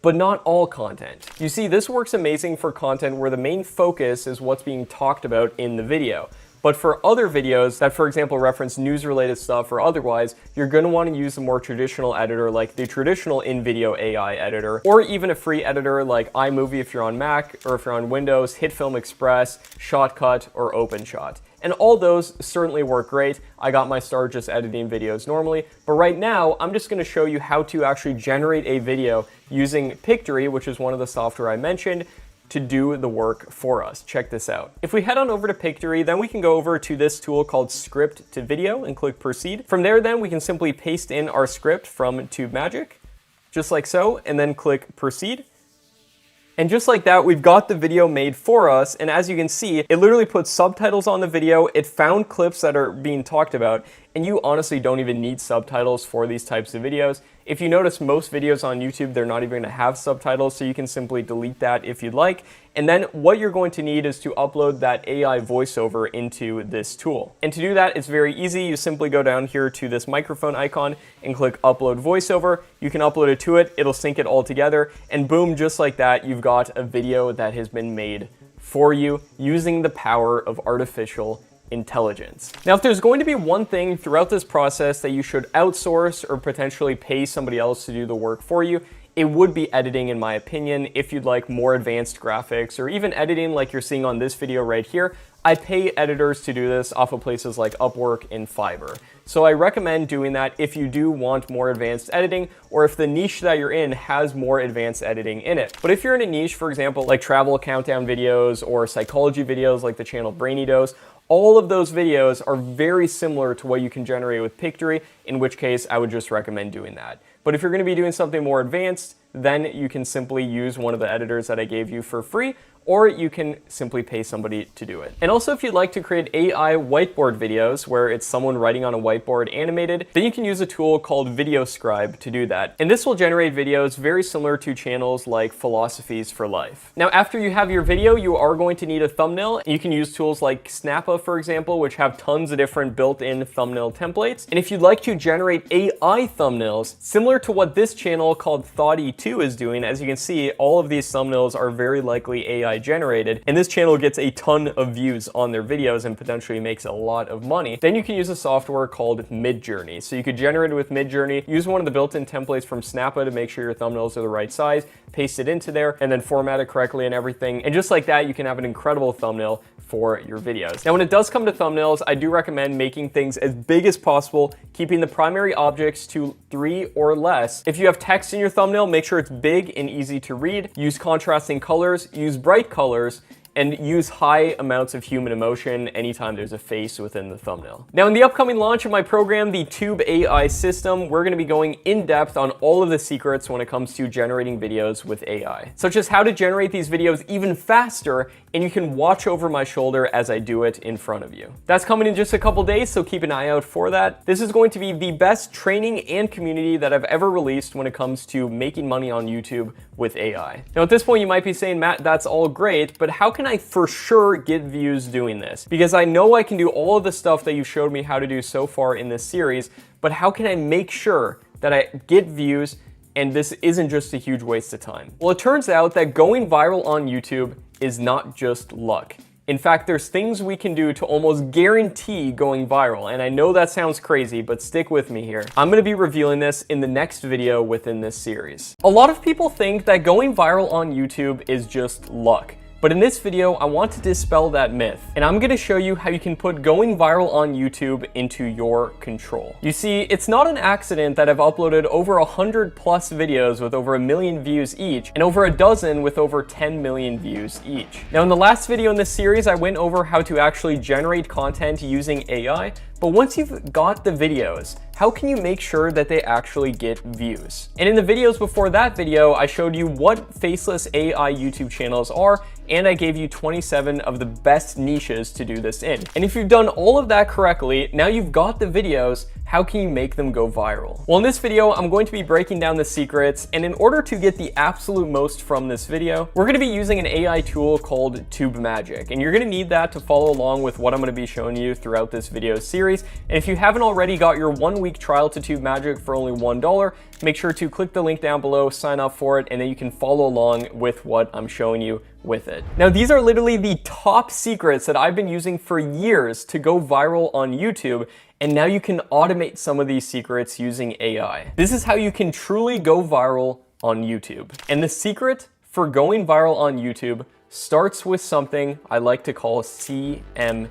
but not all content. You see, this works amazing for content where the main focus is what's being talked about in the video. But for other videos that, for example, reference news-related stuff or otherwise, you're going to want to use a more traditional editor like the traditional InVideo AI editor, or even a free editor like iMovie if you're on Mac, or if you're on Windows, HitFilm Express, Shotcut, or OpenShot. And all those certainly work great. I got my start just editing videos normally, but right now I'm just going to show you how to actually generate a video using Pictory, which is one of the software I mentioned, to do the work for us. Check this out. If we head on over to Pictory, then we can go over to this tool called Script to Video and click Proceed. From there, then we can simply paste in our script from TubeMagic, just like so, and then click Proceed. And just like that, we've got the video made for us, and as you can see, it literally puts subtitles on the video, it found clips that are being talked about, and you honestly don't even need subtitles for these types of videos. If you notice, most videos on YouTube, they're not even going to have subtitles, so you can simply delete that if you'd like. And then what you're going to need is to upload that AI voiceover into this tool. And to do that, it's very easy. You simply go down here to this microphone icon and click Upload Voiceover. You can upload it to it, it'll sync it all together, and boom, just like that, you've got a video that has been made for you using the power of artificial intelligence. Now, if there's going to be one thing throughout this process that you should outsource or potentially pay somebody else to do the work for you, it would be editing, in my opinion. If you'd like more advanced graphics or even editing like you're seeing on this video right here, I pay editors to do this off of places like Upwork and Fiverr. So I recommend doing that if you do want more advanced editing, or if the niche that you're in has more advanced editing in it. But if you're in a niche, for example, like travel countdown videos or psychology videos like the channel Brainy Dose, all of those videos are very similar to what you can generate with Pictory, in which case I would just recommend doing that. But if you're going to be doing something more advanced, then you can simply use one of the editors that I gave you for free, or you can simply pay somebody to do it. And also, if you'd like to create AI whiteboard videos where it's someone writing on a whiteboard animated, then you can use a tool called VideoScribe to do that. And this will generate videos very similar to channels like Philosophies for Life. Now, after you have your video, you are going to need a thumbnail. You can use tools like Snappa, for example, which have tons of different built-in thumbnail templates. And if you'd like to generate AI thumbnails, similar to what this channel called Thoughty2 is doing, as you can see, all of these thumbnails are very likely AI generated, and this channel gets a ton of views on their videos and potentially makes a lot of money. Then you can use a software called Midjourney. So you could generate it with Midjourney, use one of the built-in templates from Snappa to make sure your thumbnails are the right size, paste it into there, and then format it correctly and everything. And just like that, you can have an incredible thumbnail for your videos. Now, when it does come to thumbnails, I do recommend making things as big as possible, keeping the primary objects to 3 or less. If you have text in your thumbnail, make sure it's big and easy to read. Use contrasting colors, use bright colors, and use high amounts of human emotion anytime there's a face within the thumbnail. Now, in the upcoming launch of my program, the Tube AI system, we're gonna be going in depth on all of the secrets when it comes to generating videos with AI, such as how to generate these videos even faster, and you can watch over my shoulder as I do it in front of you. That's coming in just a couple days, so keep an eye out for that. This is going to be the best training and community that I've ever released when it comes to making money on YouTube with AI. Now, at this point, you might be saying, Matt, that's all great, but how can I for sure get views doing this? Because I know I can do all of the stuff that you showed me how to do so far in this series, but how can I make sure that I get views and this isn't just a huge waste of time? Well, it turns out that going viral on YouTube is not just luck. In fact, there's things we can do to almost guarantee going viral, and I know that sounds crazy, but stick with me here. I'm gonna be revealing this in the next video within this series. A lot of people think that going viral on YouTube is just luck. But in this video, I want to dispel that myth, and I'm gonna show you how you can put going viral on YouTube into your control. You see, it's not an accident that I've uploaded over 100 plus videos with over 1 million views each, and over a dozen with over 10 million views each. Now, in the last video in this series, I went over how to actually generate content using AI, but once you've got the videos, how can you make sure that they actually get views? And in the videos before that video, I showed you what faceless AI YouTube channels are, and I gave you 27 of the best niches to do this in. And if you've done all of that correctly, now you've got the videos, how can you make them go viral? Well, in this video, I'm going to be breaking down the secrets, and in order to get the absolute most from this video, we're gonna be using an AI tool called TubeMagic, and you're gonna need that to follow along with what I'm gonna be showing you throughout this video series. And if you haven't already got your 1-week trial to TubeMagic for only $1, make sure to click the link down below, sign up for it, and then you can follow along with what I'm showing you with it. Now, these are literally the top secrets that I've been using for years to go viral on YouTube, and now you can automate some of these secrets using AI. This is how you can truly go viral on YouTube. And the secret for going viral on YouTube starts with something I like to call CMA.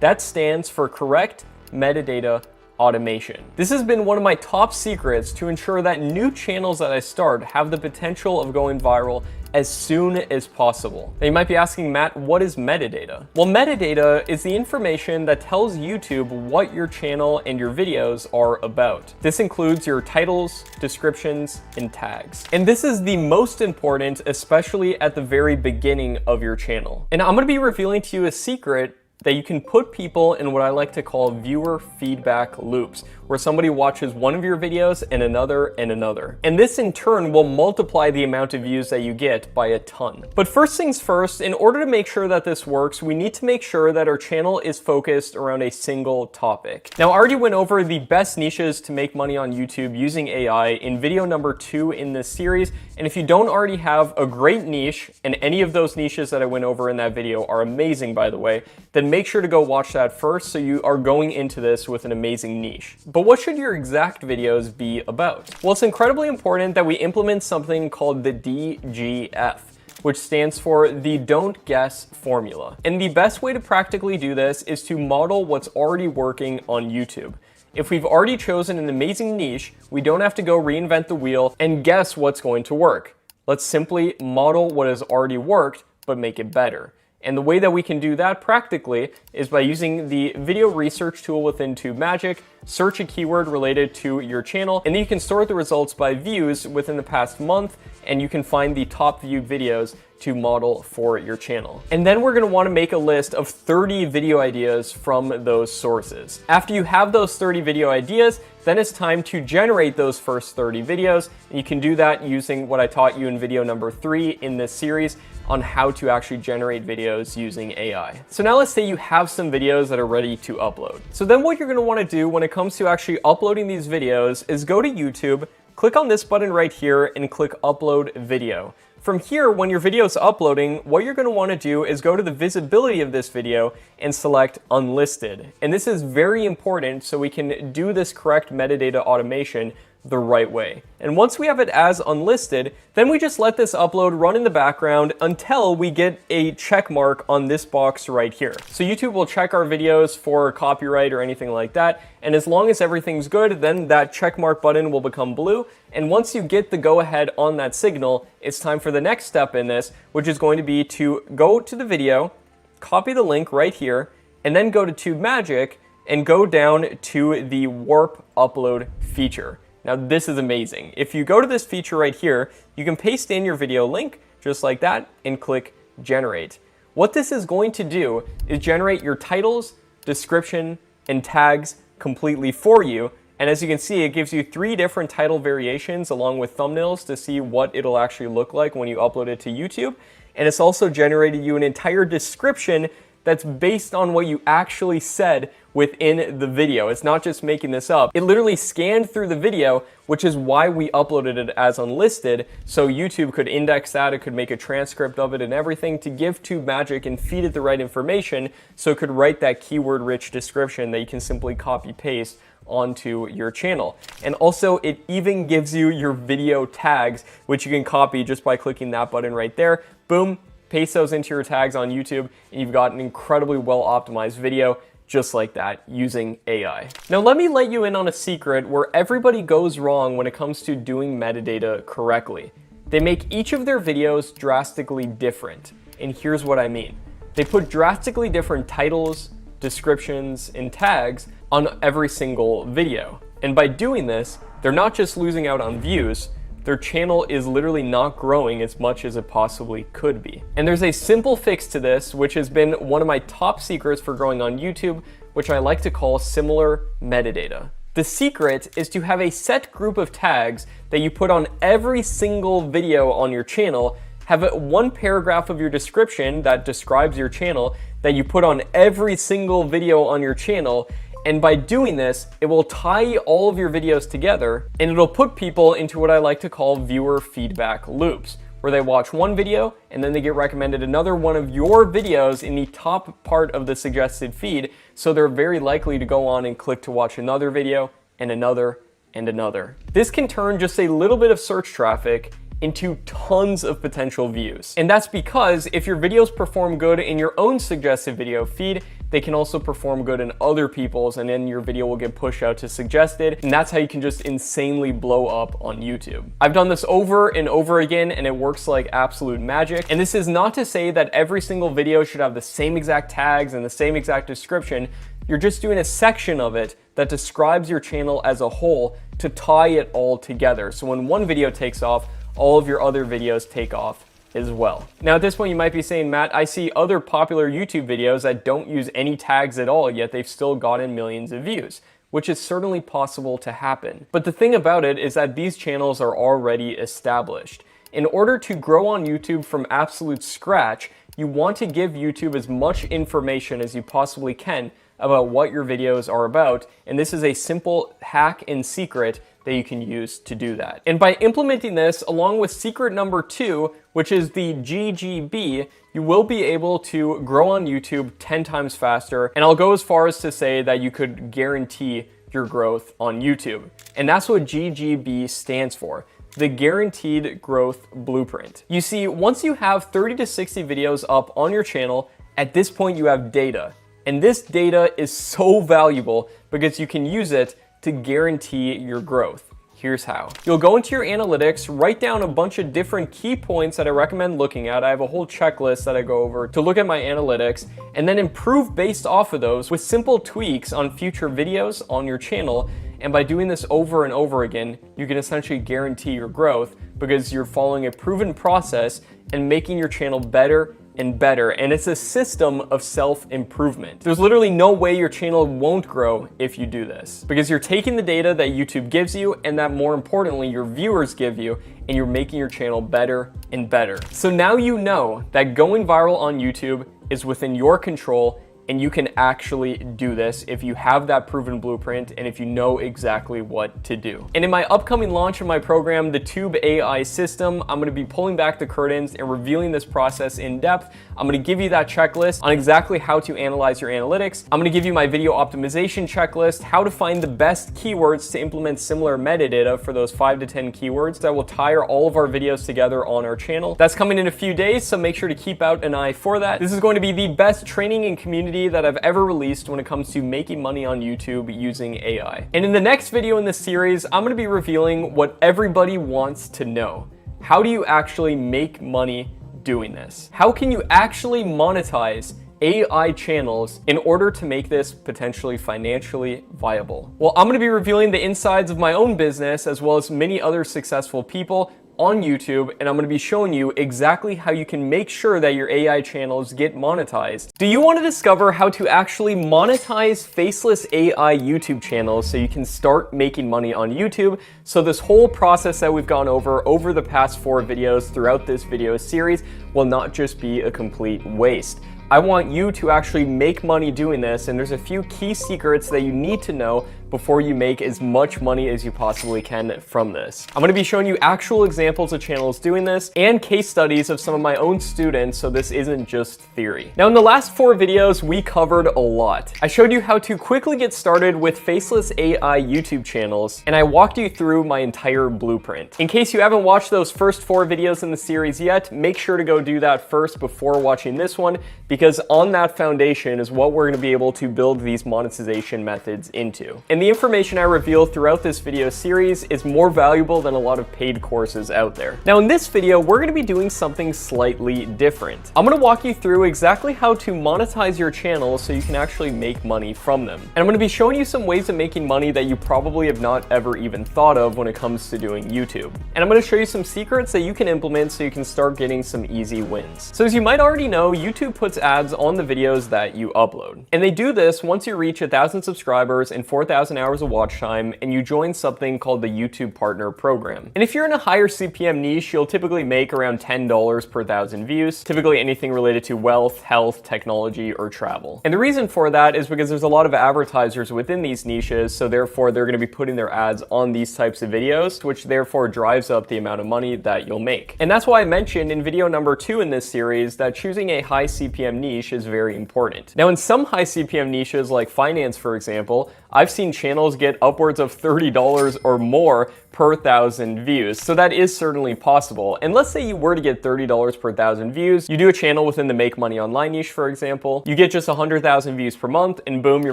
That stands for correct metadata automation. This has been one of my top secrets to ensure that new channels that I start have the potential of going viral as soon as possible. Now you might be asking, Matt, what is metadata? Well, metadata is the information that tells YouTube what your channel and your videos are about. This includes your titles, descriptions, and tags. And this is the most important, especially at the very beginning of your channel. And I'm gonna be revealing to you a secret that you can put people in what I like to call viewer feedback loops, where somebody watches one of your videos and another and another. And this in turn will multiply the amount of views that you get by a ton. But first things first, in order to make sure that this works, we need to make sure that our channel is focused around a single topic. Now, I already went over the best niches to make money on YouTube using AI in video number 2 in this series. And if you don't already have a great niche, and any of those niches that I went over in that video are amazing, by the way, then make sure to go watch that first so you are going into this with an amazing niche. But what should your exact videos be about? Well, it's incredibly important that we implement something called the DGF, which stands for the don't guess formula. And the best way to practically do this is to model what's already working on YouTube. If we've already chosen an amazing niche, we don't have to go reinvent the wheel and guess what's going to work. Let's simply model what has already worked, but make it better. And the way that we can do that practically is by using the video research tool within TubeMagic, search a keyword related to your channel, and then you can sort the results by views within the past month, and you can find the top viewed videos to model for your channel. And then we're gonna wanna make a list of 30 video ideas from those sources. After you have those 30 video ideas, then it's time to generate those first 30 videos, and you can do that using what I taught you in video number 3 in this series on how to actually generate videos using AI. So now let's say you have some videos that are ready to upload. So then what you're gonna wanna do when it comes to actually uploading these videos is go to YouTube, click on this button right here and click upload video. From here, when your video is uploading, what you're gonna wanna do is go to the visibility of this video and select unlisted. And this is very important so we can do this correct metadata automation the right way. And once we have it as unlisted, then we just let this upload run in the background until we get a check mark on this box right here. So YouTube will check our videos for copyright or anything like that. And as long as everything's good, then that check mark button will become blue. And once you get the go ahead on that signal, it's time for the next step in this, which is going to be to go to the video, copy the link right here, and then go to TubeMagic and go down to the warp upload feature. Now this is amazing. If you go to this feature right here, you can paste in your video link just like that and click generate. What this is going to do is generate your titles, description, and tags completely for you. And as you can see, it gives you 3 different title variations along with thumbnails to see what it'll actually look like when you upload it to YouTube. And it's also generated you an entire description that's based on what you actually said within the video. It's not just making this up. It literally scanned through the video, which is why we uploaded it as unlisted, so YouTube could index that, it could make a transcript of it and everything to give TubeMagic and feed it the right information so it could write that keyword-rich description that you can simply copy-paste onto your channel. And also it even gives you your video tags, which you can copy just by clicking that button right there. Boom, paste those into your tags on YouTube, and you've got an incredibly well-optimized video just like that using AI. Now let me let you in on a secret where everybody goes wrong when it comes to doing metadata correctly. They make each of their videos drastically different, and here's what I mean. They put drastically different titles, descriptions, and tags on every single video. And by doing this, they're not just losing out on views, their channel is literally not growing as much as it possibly could be. And there's a simple fix to this, which has been one of my top secrets for growing on YouTube, which I like to call similar metadata. The secret is to have a set group of tags that you put on every single video on your channel, have one paragraph of your description that describes your channel that you put on every single video on your channel. And by doing this, it will tie all of your videos together, and it'll put people into what I like to call viewer feedback loops, where they watch one video and then they get recommended another one of your videos in the top part of the suggested feed. So they're very likely to go on and click to watch another video and another and another. This can turn just a little bit of search traffic into tons of potential views. And that's because if your videos perform good in your own suggested video feed, they can also perform good in other people's, and then your video will get pushed out to suggested, and that's how you can just insanely blow up on YouTube. I've done this over and over again, and it works like absolute magic. And this is not to say that every single video should have the same exact tags and the same exact description. You're just doing a section of it that describes your channel as a whole to tie it all together. So when one video takes off, all of your other videos take off as well. Now at this point you might be saying, Matt, I see other popular YouTube videos that don't use any tags at all, yet they've still gotten millions of views, which is certainly possible to happen. But the thing about it is that these channels are already established. In order to grow on YouTube from absolute scratch, you want to give YouTube as much information as you possibly can about what your videos are about, and this is a simple hack and secret that you can use to do that. And by implementing this along with secret number 2, which is the GGB, you will be able to grow on YouTube 10 times faster. And I'll go as far as to say that you could guarantee your growth on YouTube. And that's what GGB stands for, the Guaranteed Growth Blueprint. You see, once you have 30 to 60 videos up on your channel, at this point you have data. And this data is so valuable because you can use it to guarantee your growth. Here's how. You'll go into your analytics, write down a bunch of different key points that I recommend looking at. I have a whole checklist that I go over to look at my analytics, and then improve based off of those with simple tweaks on future videos on your channel. And by doing this over and over again, you can essentially guarantee your growth because you're following a proven process and making your channel better and better, and it's a system of self-improvement. There's literally no way your channel won't grow if you do this, because you're taking the data that YouTube gives you and that, more importantly, your viewers give you, and you're making your channel better and better. So now you know that going viral on YouTube is within your control, and you can actually do this if you have that proven blueprint and if you know exactly what to do. And in my upcoming launch of my program, the Tube AI system, I'm gonna be pulling back the curtains and revealing this process in depth. I'm gonna give you that checklist on exactly how to analyze your analytics. I'm gonna give you my video optimization checklist, how to find the best keywords to implement similar metadata for those 5 to 10 keywords that will tie all of our videos together on our channel. That's coming in a few days, so make sure to keep out an eye for that. This is going to be the best training and community that I've ever released when it comes to making money on YouTube using AI. And in the next video in this series, I'm gonna be revealing what everybody wants to know. How do you actually make money doing this? How can you actually monetize AI channels in order to make this potentially financially viable? Well, I'm gonna be revealing the insides of my own business as well as many other successful people on YouTube, and I'm going to be showing you exactly how you can make sure that your AI channels get monetized. Do you want to discover how to actually monetize faceless AI YouTube channels so you can start making money on YouTube? So this whole process that we've gone over the past 4 videos throughout this video series will not just be a complete waste. I want you to actually make money doing this, and there's a few key secrets that you need to know before you make as much money as you possibly can from this. I'm gonna be showing you actual examples of channels doing this and case studies of some of my own students, so this isn't just theory. Now, in the last 4 videos, we covered a lot. I showed you how to quickly get started with Faceless AI YouTube channels, and I walked you through my entire blueprint. In case you haven't watched those first 4 videos in the series yet, make sure to go do that first before watching this one, because on that foundation is what we're gonna be able to build these monetization methods into. And the information I reveal throughout this video series is more valuable than a lot of paid courses out there. Now, in this video, we're gonna be doing something slightly different. I'm gonna walk you through exactly how to monetize your channel so you can actually make money from them. And I'm gonna be showing you some ways of making money that you probably have not ever even thought of when it comes to doing YouTube. And I'm gonna show you some secrets that you can implement so you can start getting some easy wins. So as you might already know, YouTube puts ads on the videos that you upload. And they do this once you reach 1,000 subscribers and 4,000 hours of watch time, and you join something called the YouTube Partner Program. And if you're in a higher CPM niche, you'll typically make around $10 per 1,000 views, typically anything related to wealth, health, technology, or travel. And the reason for that is because there's a lot of advertisers within these niches, so therefore they're gonna be putting their ads on these types of videos, which therefore drives up the amount of money that you'll make. And that's why I mentioned in video number 2 in this series that choosing a high CPM niche is very important. Now, in some high CPM niches like finance, for example, I've seen channels get upwards of $30 or more per 1,000 views. So that is certainly possible. And let's say you were to get $30 per 1,000 views, you do a channel within the Make Money Online niche, for example, you get just 100,000 views per month, and boom, you're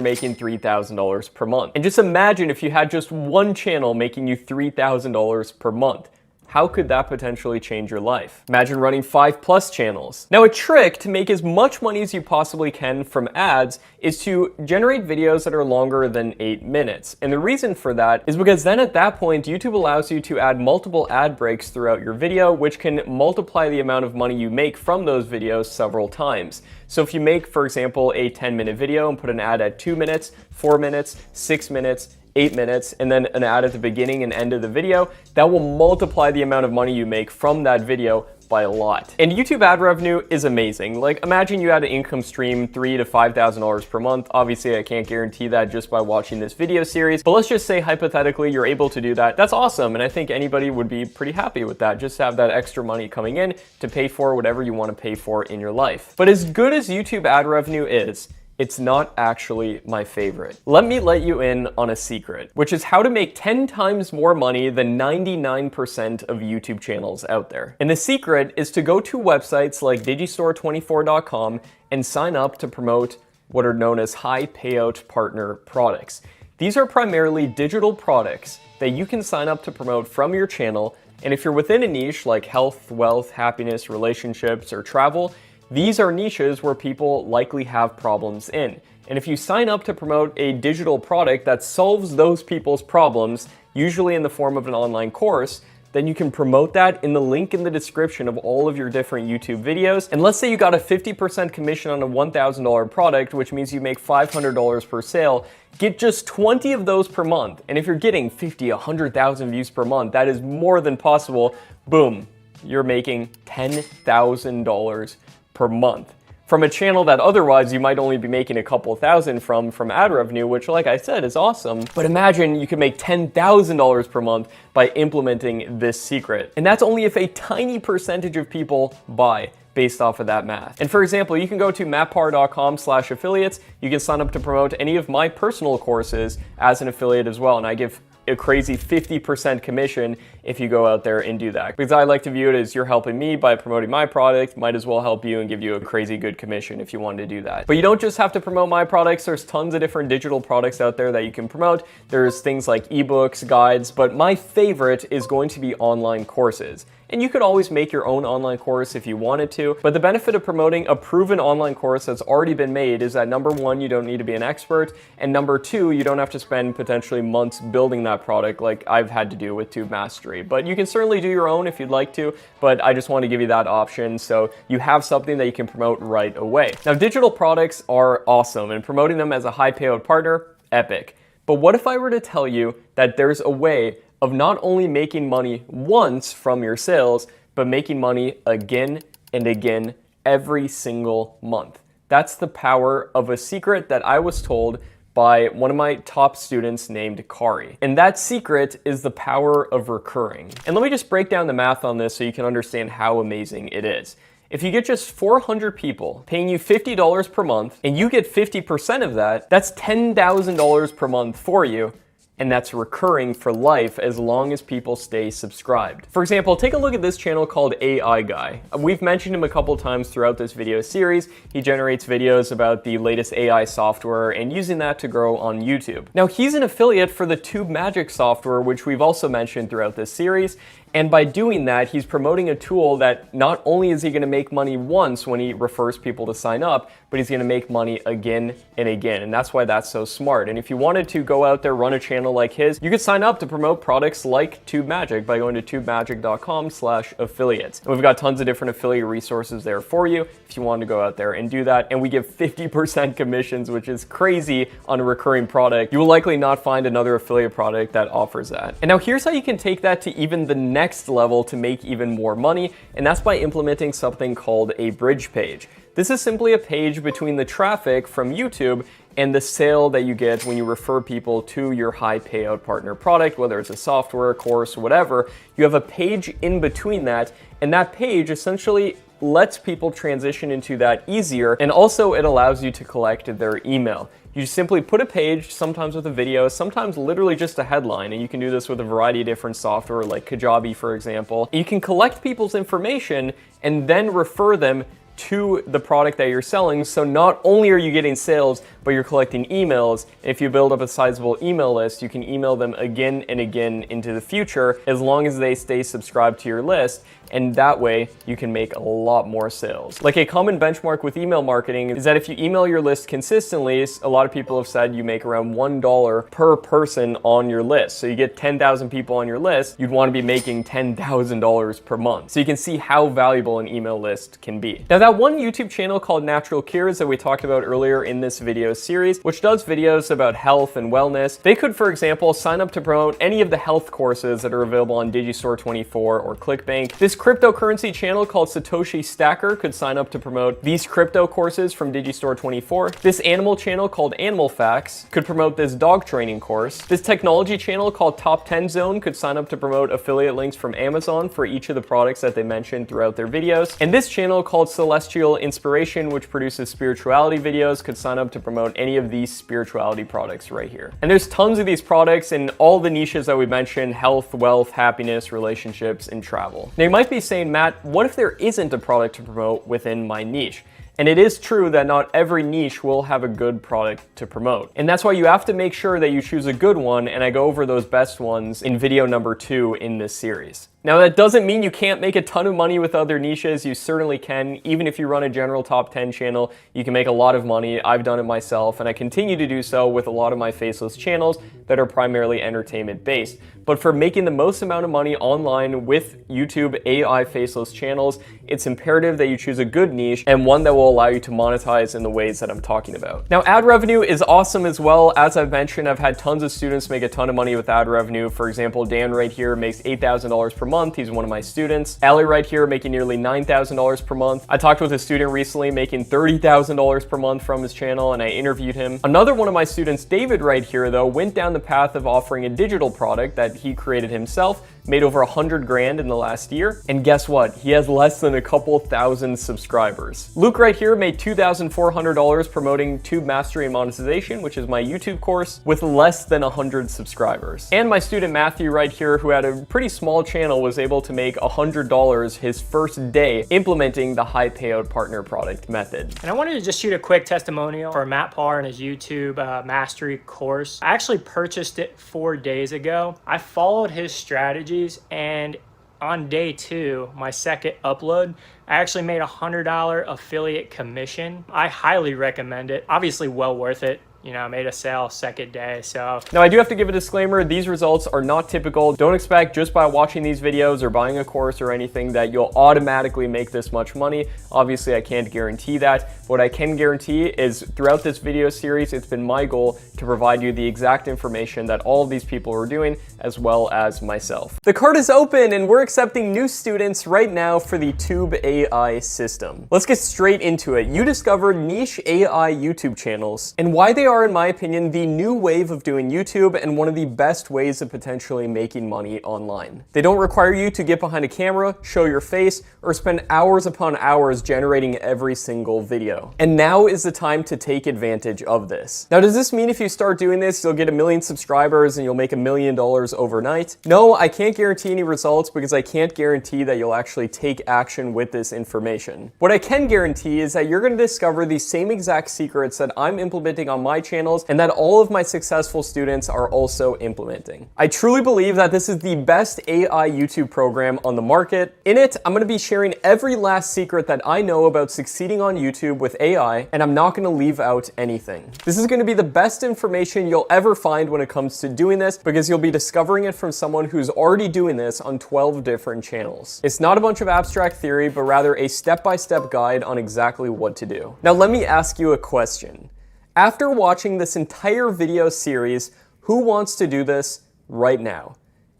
making $3,000 per month. And just imagine if you had just one channel making you $3,000 per month. How could that potentially change your life? Imagine running 5+ channels. Now, a trick to make as much money as you possibly can from ads is to generate videos that are longer than 8 minutes. And the reason for that is because then at that point, YouTube allows you to add multiple ad breaks throughout your video, which can multiply the amount of money you make from those videos several times. So if you make, for example, a 10-minute video and put an ad at 2 minutes, 4 minutes, 6 minutes, 8 minutes, and then an ad at the beginning and end of the video, that will multiply the amount of money you make from that video by a lot. And YouTube ad revenue is amazing. Like, imagine you had an income stream $3,000 to $5,000 per month. Obviously, I can't guarantee that just by watching this video series, but let's just say hypothetically you're able to do that. That's awesome, and I think anybody would be pretty happy with that. Just have that extra money coming in to pay for whatever you want to pay for in your life. But as good as YouTube ad revenue is, it's not actually my favorite. Let me let you in on a secret, which is how to make 10 times more money than 99% of YouTube channels out there. And the secret is to go to websites like digistore24.com and sign up to promote what are known as high payout partner products. These are primarily digital products that you can sign up to promote from your channel. And if you're within a niche like health, wealth, happiness, relationships, or travel, these are niches where people likely have problems in. And if you sign up to promote a digital product that solves those people's problems, usually in the form of an online course, then you can promote that in the link in the description of all of your different YouTube videos. And let's say you got a 50% commission on a $1,000 product, which means you make $500 per sale. Get just 20 of those per month. And if you're getting 50, 100,000 views per month, that is more than possible. Boom, you're making $10,000 per month from a channel that otherwise you might only be making a couple thousand from ad revenue, which, like I said, is awesome. But imagine you could make $10,000 per month by implementing this secret. And that's only if a tiny percentage of people buy based off of that math. And for example, you can go to mattpar.com/affiliates. You can sign up to promote any of my personal courses as an affiliate as well. And I give a crazy 50% commission if you go out there and do that. Because I like to view it as you're helping me by promoting my product, might as well help you and give you a crazy good commission if you wanted to do that. But you don't just have to promote my products. There's tons of different digital products out there that you can promote. There's things like ebooks, guides, but my favorite is going to be online courses. And you could always make your own online course if you wanted to, but the benefit of promoting a proven online course that's already been made is that number one, you don't need to be an expert, and number two, you don't have to spend potentially months building that product like I've had to do with Tube Mastery. But you can certainly do your own if you'd like to, but I just want to give you that option so you have something that you can promote right away. Now, digital products are awesome, and promoting them as a high payout partner, epic. But what if I were to tell you that there's a way of not only making money once from your sales, but making money again and again every single month? That's the power of a secret that I was told by one of my top students named Kari. And that secret is the power of recurring. And let me just break down the math on this so you can understand how amazing it is. If you get just 400 people paying you $50 per month and you get 50% of that, that's $10,000 per month for you. And that's recurring for life as long as people stay subscribed. For example, take a look at this channel called AI Guy. We've mentioned him a couple times throughout this video series. He generates videos about the latest AI software and using that to grow on YouTube. Now, he's an affiliate for the Tube Magic software, which we've also mentioned throughout this series. And by doing that, he's promoting a tool that not only is he going to make money once when he refers people to sign up, but he's going to make money again and again. And that's why that's so smart. And if you wanted to go out there, run a channel like his, you could sign up to promote products like Tube Magic by going to tubemagic.com/affiliates. And we've got tons of different affiliate resources there for you if you want to go out there and do that. And we give 50% commissions, which is crazy on a recurring product. You will likely not find another affiliate product that offers that. And now here's how you can take that to even the next level to make even more money, and that's by implementing something called a bridge page. This is simply a page between the traffic from YouTube and the sale that you get when you refer people to your high payout partner product, whether it's a software, course, whatever. You have a page in between that, and that page essentially lets people transition into that easier, and also it allows you to collect their email. You simply put a page, sometimes with a video, sometimes literally just a headline, and you can do this with a variety of different software like Kajabi, for example. You can collect people's information and then refer them to the product that you're selling. So not only are you getting sales, but you're collecting emails. If you build up a sizable email list, you can email them again and again into the future as long as they stay subscribed to your list. And that way you can make a lot more sales. Like a common benchmark with email marketing is that if you email your list consistently, a lot of people have said you make around $1 per person on your list. So you get 10,000 people on your list, you'd want to be making $10,000 per month. So you can see how valuable an email list can be. Now that one YouTube channel called Natural Cures that we talked about earlier in this video series, which does videos about health and wellness, they could, for example, sign up to promote any of the health courses that are available on Digistore24 or ClickBank. This cryptocurrency channel called Satoshi Stacker could sign up to promote these crypto courses from Digistore24. This animal channel called Animal Facts could promote this dog training course. This technology channel called Top 10 Zone could sign up to promote affiliate links from Amazon for each of the products that they mentioned throughout their videos. And this channel called Celestial Inspiration, which produces spirituality videos, could sign up to promote any of these spirituality products right here. And there's tons of these products in all the niches that we mentioned: health, wealth, happiness, relationships, and travel. Now you might be saying, Matt, what if there isn't a product to promote within my niche? And it is true that not every niche will have a good product to promote. And that's why you have to make sure that you choose a good one, and I go over those best ones in video number 2 in this series. Now that doesn't mean you can't make a ton of money with other niches. You certainly can. Even if you run a general top 10 channel, you can make a lot of money. I've done it myself, and I continue to do so with a lot of my Faceless channels that are primarily entertainment based. But for making the most amount of money online with YouTube AI Faceless channels, it's imperative that you choose a good niche and one that will allow you to monetize in the ways that I'm talking about. Now, ad revenue is awesome as well. As I've mentioned, I've had tons of students make a ton of money with ad revenue. For example, Dan right here makes $8,000 per month. He's one of my students. Ali right here making nearly $9,000 per month. I talked with a student recently making $30,000 per month from his channel, and I interviewed him. Another one of my students, David right here though, went down the path of offering a digital product that he created himself, made over 100 grand in the last year. And guess what? He has less than a couple thousand subscribers. Luke right here made $2,400 promoting Tube Mastery and Monetization, which is my YouTube course, with less than 100 subscribers. And my student Matthew right here, who had a pretty small channel, was able to make $100 his first day implementing the high payout partner product method. And I wanted to just shoot a quick testimonial for Matt Parr and his YouTube mastery course. I actually purchased it 4 days ago. I followed his strategies, and on day 2, my second upload, I actually made $100 affiliate commission. I highly recommend it. Obviously well worth it. you know, made a sale second day. So now I do have to give a disclaimer, these results are not typical. Don't expect just by watching these videos or buying a course or anything that you'll automatically make this much money. Obviously I can't guarantee that. What I can guarantee is throughout this video series, it's been my goal to provide you the exact information that all of these people are doing, as well as myself. The card is open and we're accepting new students right now for the Tube AI system. Let's get straight into it. You discovered niche AI YouTube channels and why they are, in my opinion, the new wave of doing YouTube and one of the best ways of potentially making money online. They don't require you to get behind a camera, show your face, or spend hours upon hours generating every single video. And now is the time to take advantage of this. Now, does this mean if you start doing this, you'll get 1 million subscribers and you'll make $1 million overnight? No, I can't guarantee any results because I can't guarantee that you'll actually take action with this information. What I can guarantee is that you're going to discover the same exact secrets that I'm implementing on my channels and that all of my successful students are also implementing. I truly believe that this is the best AI YouTube program on the market. In it, I'm going to be sharing every last secret that I know about succeeding on YouTube with AI, and I'm not going to leave out anything. This is going to be the best information you'll ever find when it comes to doing this because you'll be discovering it from someone who's already doing this on 12 different channels. It's not a bunch of abstract theory, but rather a step-by-step guide on exactly what to do. Now, let me ask you a question. After watching this entire video series, who wants to do this right now?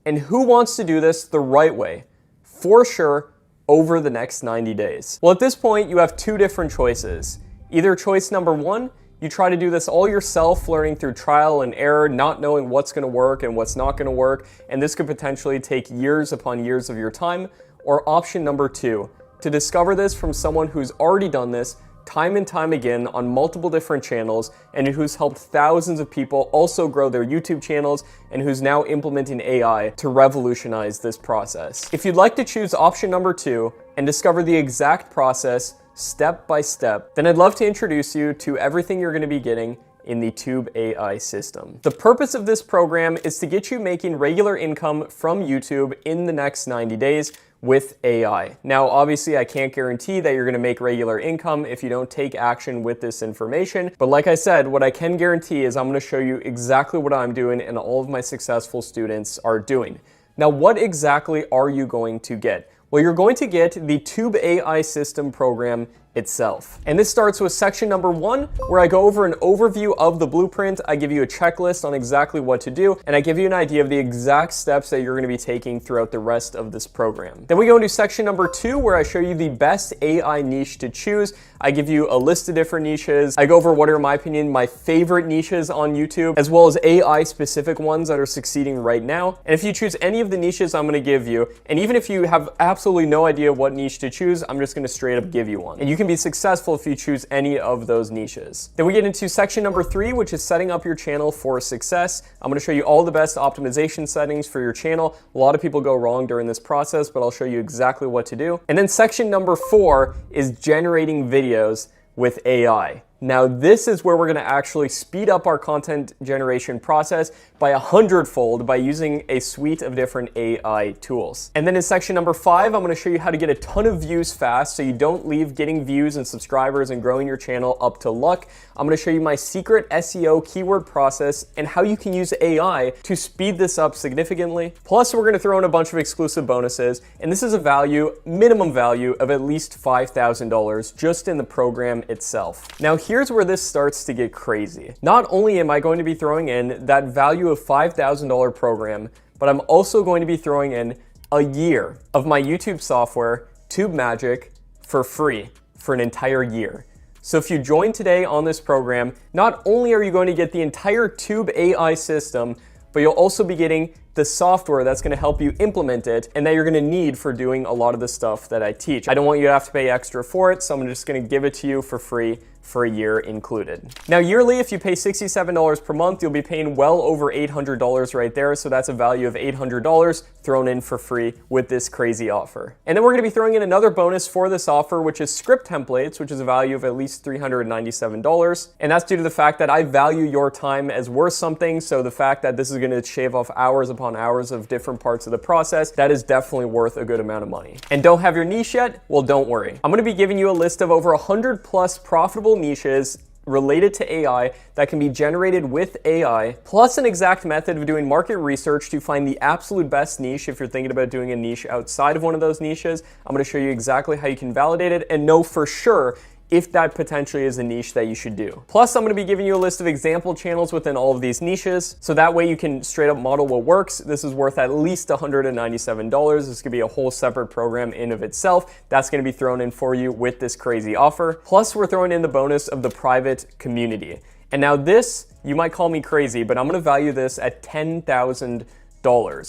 And who wants to do this the right way? For sure, over the next 90 days. Well, at this point, you have two different choices. Either choice number one, you try to do this all yourself, learning through trial and error, not knowing what's gonna work and what's not gonna work, and this could potentially take years upon years of your time. Or option number two, to discover this from someone who's already done this time and time again on multiple different channels and who's helped thousands of people also grow their YouTube channels and who's now implementing AI to revolutionize this process. If you'd like to choose option number two and discover the exact process step by step, then I'd love to introduce you to everything you're going to be getting in the Tube AI system. The purpose of this program is to get you making regular income from YouTube in the next 90 days with AI. Now, obviously, I can't guarantee that you're gonna make regular income if you don't take action with this information. But like I said, what I can guarantee is I'm gonna show you exactly what I'm doing and all of my successful students are doing. Now, what exactly are you going to get? Well, you're going to get the Tube AI system program itself. And this starts with section number one, where I go over an overview of the blueprint. I give you a checklist on exactly what to do, and I give you an idea of the exact steps that you're going to be taking throughout the rest of this program. Then we go into section number two, where I show you the best AI niche to choose. I give you a list of different niches. I go over what are, in my opinion, my favorite niches on YouTube, as well as AI specific ones that are succeeding right now. And if you choose any of the niches I'm going to give you, and even if you have absolutely no idea what niche to choose, I'm just going to straight up give you one. And you can be successful if you choose any of those niches. Then we get into section number three, which is setting up your channel for success. I'm going to show you all the best optimization settings for your channel. A lot of people go wrong during this process, but I'll show you exactly what to do. And then section number four is generating videos with AI. Now, this is where we're going to actually speed up our content generation process by 100-fold by using a suite of different AI tools. And then in section number five, I'm going to show you how to get a ton of views fast so you don't leave getting views and subscribers and growing your channel up to luck. I'm going to show you my secret SEO keyword process and how you can use AI to speed this up significantly. Plus, we're going to throw in a bunch of exclusive bonuses, and this is a value, minimum value of at least $5,000 just in the program itself. Now, here's where this starts to get crazy. Not only am I going to be throwing in that value of $5,000 program, but I'm also going to be throwing in a year of my YouTube software, Tube Magic, for free for an entire year. So if you join today on this program, not only are you going to get the entire Tube AI system, but you'll also be getting the software that's going to help you implement it and that you're going to need for doing a lot of the stuff that I teach. I don't want you to have to pay extra for it, so I'm just going to give it to you for free for a year included. Now, yearly, if you pay $67 per month, you'll be paying well over $800 right there. So that's a value of $800 thrown in for free with this crazy offer. And then we're going to be throwing in another bonus for this offer, which is script templates, which is a value of at least $397. And that's due to the fact that I value your time as worth something. So the fact that this is going to shave off hours upon hours of different parts of the process, that is definitely worth a good amount of money. And don't have your niche yet? Well, don't worry. I'm going to be giving you a list of over 100 plus profitable niches related to AI that can be generated with AI, plus an exact method of doing market research to find the absolute best niche if you're thinking about doing a niche outside of one of those niches. I'm going to show you exactly how you can validate it and know for sure if that potentially is a niche that you should do. Plus, I'm gonna be giving you a list of example channels within all of these niches, so that way you can straight up model what works. This is worth at least $197. This could be a whole separate program in of itself. That's gonna be thrown in for you with this crazy offer. Plus, we're throwing in the bonus of the private community. And now this, you might call me crazy, but I'm gonna value this at $10,000.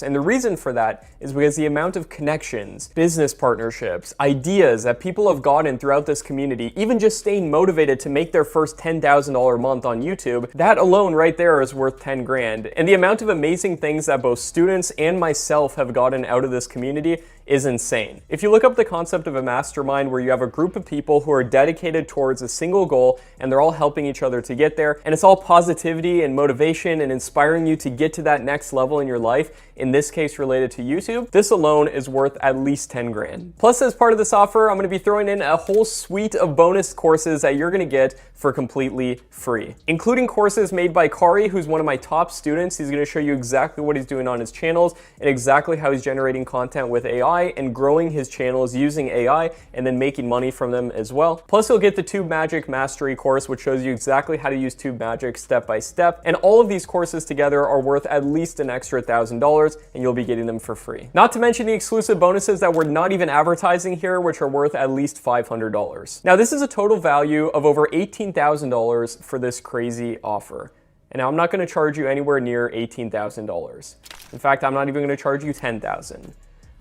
And the reason for that is because the amount of connections, business partnerships, ideas that people have gotten throughout this community, even just staying motivated to make their first $10,000 a month on YouTube, that alone right there is worth 10 grand. And the amount of amazing things that both students and myself have gotten out of this community is insane. If you look up the concept of a mastermind where you have a group of people who are dedicated towards a single goal and they're all helping each other to get there, and it's all positivity and motivation and inspiring you to get to that next level in your life, in this case related to YouTube, this alone is worth at least 10 grand. Plus, as part of this offer, I'm gonna be throwing in a whole suite of bonus courses that you're gonna get for completely free, including courses made by Kari, who's one of my top students. He's gonna show you exactly what he's doing on his channels and exactly how he's generating content with AI and growing his channels using AI and then making money from them as well. Plus, you'll get the Tube Magic Mastery course, which shows you exactly how to use Tube Magic step by step. And all of these courses together are worth at least an extra $1,000, and you'll be getting them for free. Not to mention the exclusive bonuses that we're not even advertising here, which are worth at least $500. Now, this is a total value of over $18,000 for this crazy offer. And now I'm not gonna charge you anywhere near $18,000. In fact, I'm not even gonna charge you $10,000.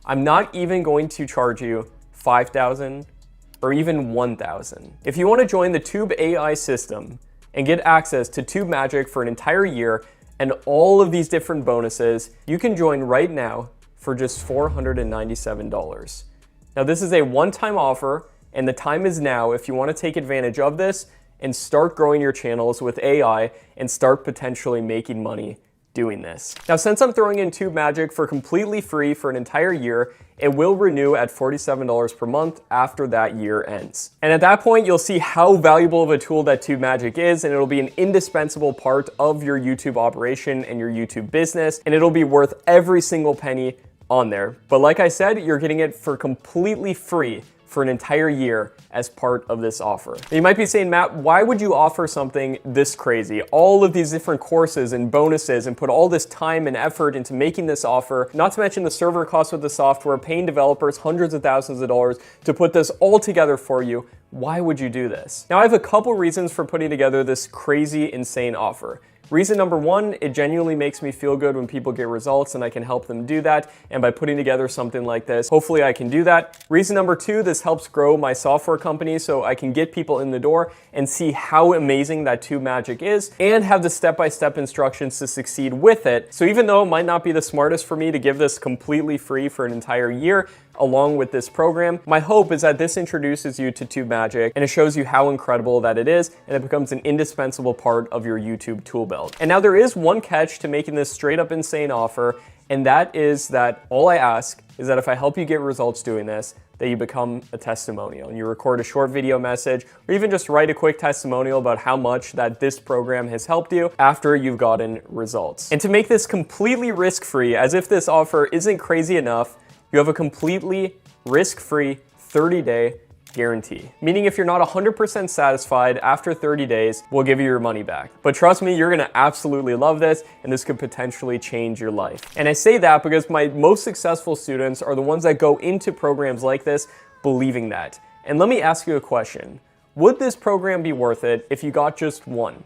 I'm not even going to charge you $5,000 or even $1,000. If you wanna join the Tube AI system and get access to Tube Magic for an entire year and all of these different bonuses, you can join right now for just $497. Now, this is a one-time offer, and the time is now if you wanna take advantage of this and start growing your channels with AI and start potentially making money doing this. Now, since I'm throwing in Tube Magic for completely free for an entire year, it will renew at $47 per month after that year ends. And at that point, you'll see how valuable of a tool that Tube Magic is, and it'll be an indispensable part of your YouTube operation and your YouTube business, and it'll be worth every single penny on there. But like I said, you're getting it for completely free for an entire year as part of this offer. Now, you might be saying, Matt, why would you offer something this crazy? All of these different courses and bonuses and put all this time and effort into making this offer, not to mention the server costs with the software, paying developers hundreds of thousands of dollars to put this all together for you. Why would you do this? Now, I have a couple reasons for putting together this crazy, insane offer. Reason number one, it genuinely makes me feel good when people get results and I can help them do that. And by putting together something like this, hopefully I can do that. Reason number two, this helps grow my software company so I can get people in the door and see how amazing that Tube Magic is and have the step-by-step instructions to succeed with it. So even though it might not be the smartest for me to give this completely free for an entire year, along with this program, my hope is that this introduces you to Tube Magic and it shows you how incredible that it is, and it becomes an indispensable part of your YouTube tool belt. And now there is one catch to making this straight up insane offer, and that is that all I ask is that if I help you get results doing this, that you become a testimonial and you record a short video message or even just write a quick testimonial about how much that this program has helped you after you've gotten results. And to make this completely risk-free, as if this offer isn't crazy enough, you have a completely risk-free 30-day guarantee. Meaning if you're not 100% satisfied after 30 days, we'll give you your money back. But trust me, you're gonna absolutely love this, and this could potentially change your life. And I say that because my most successful students are the ones that go into programs like this believing that. And let me ask you a question. Would this program be worth it if you got just one?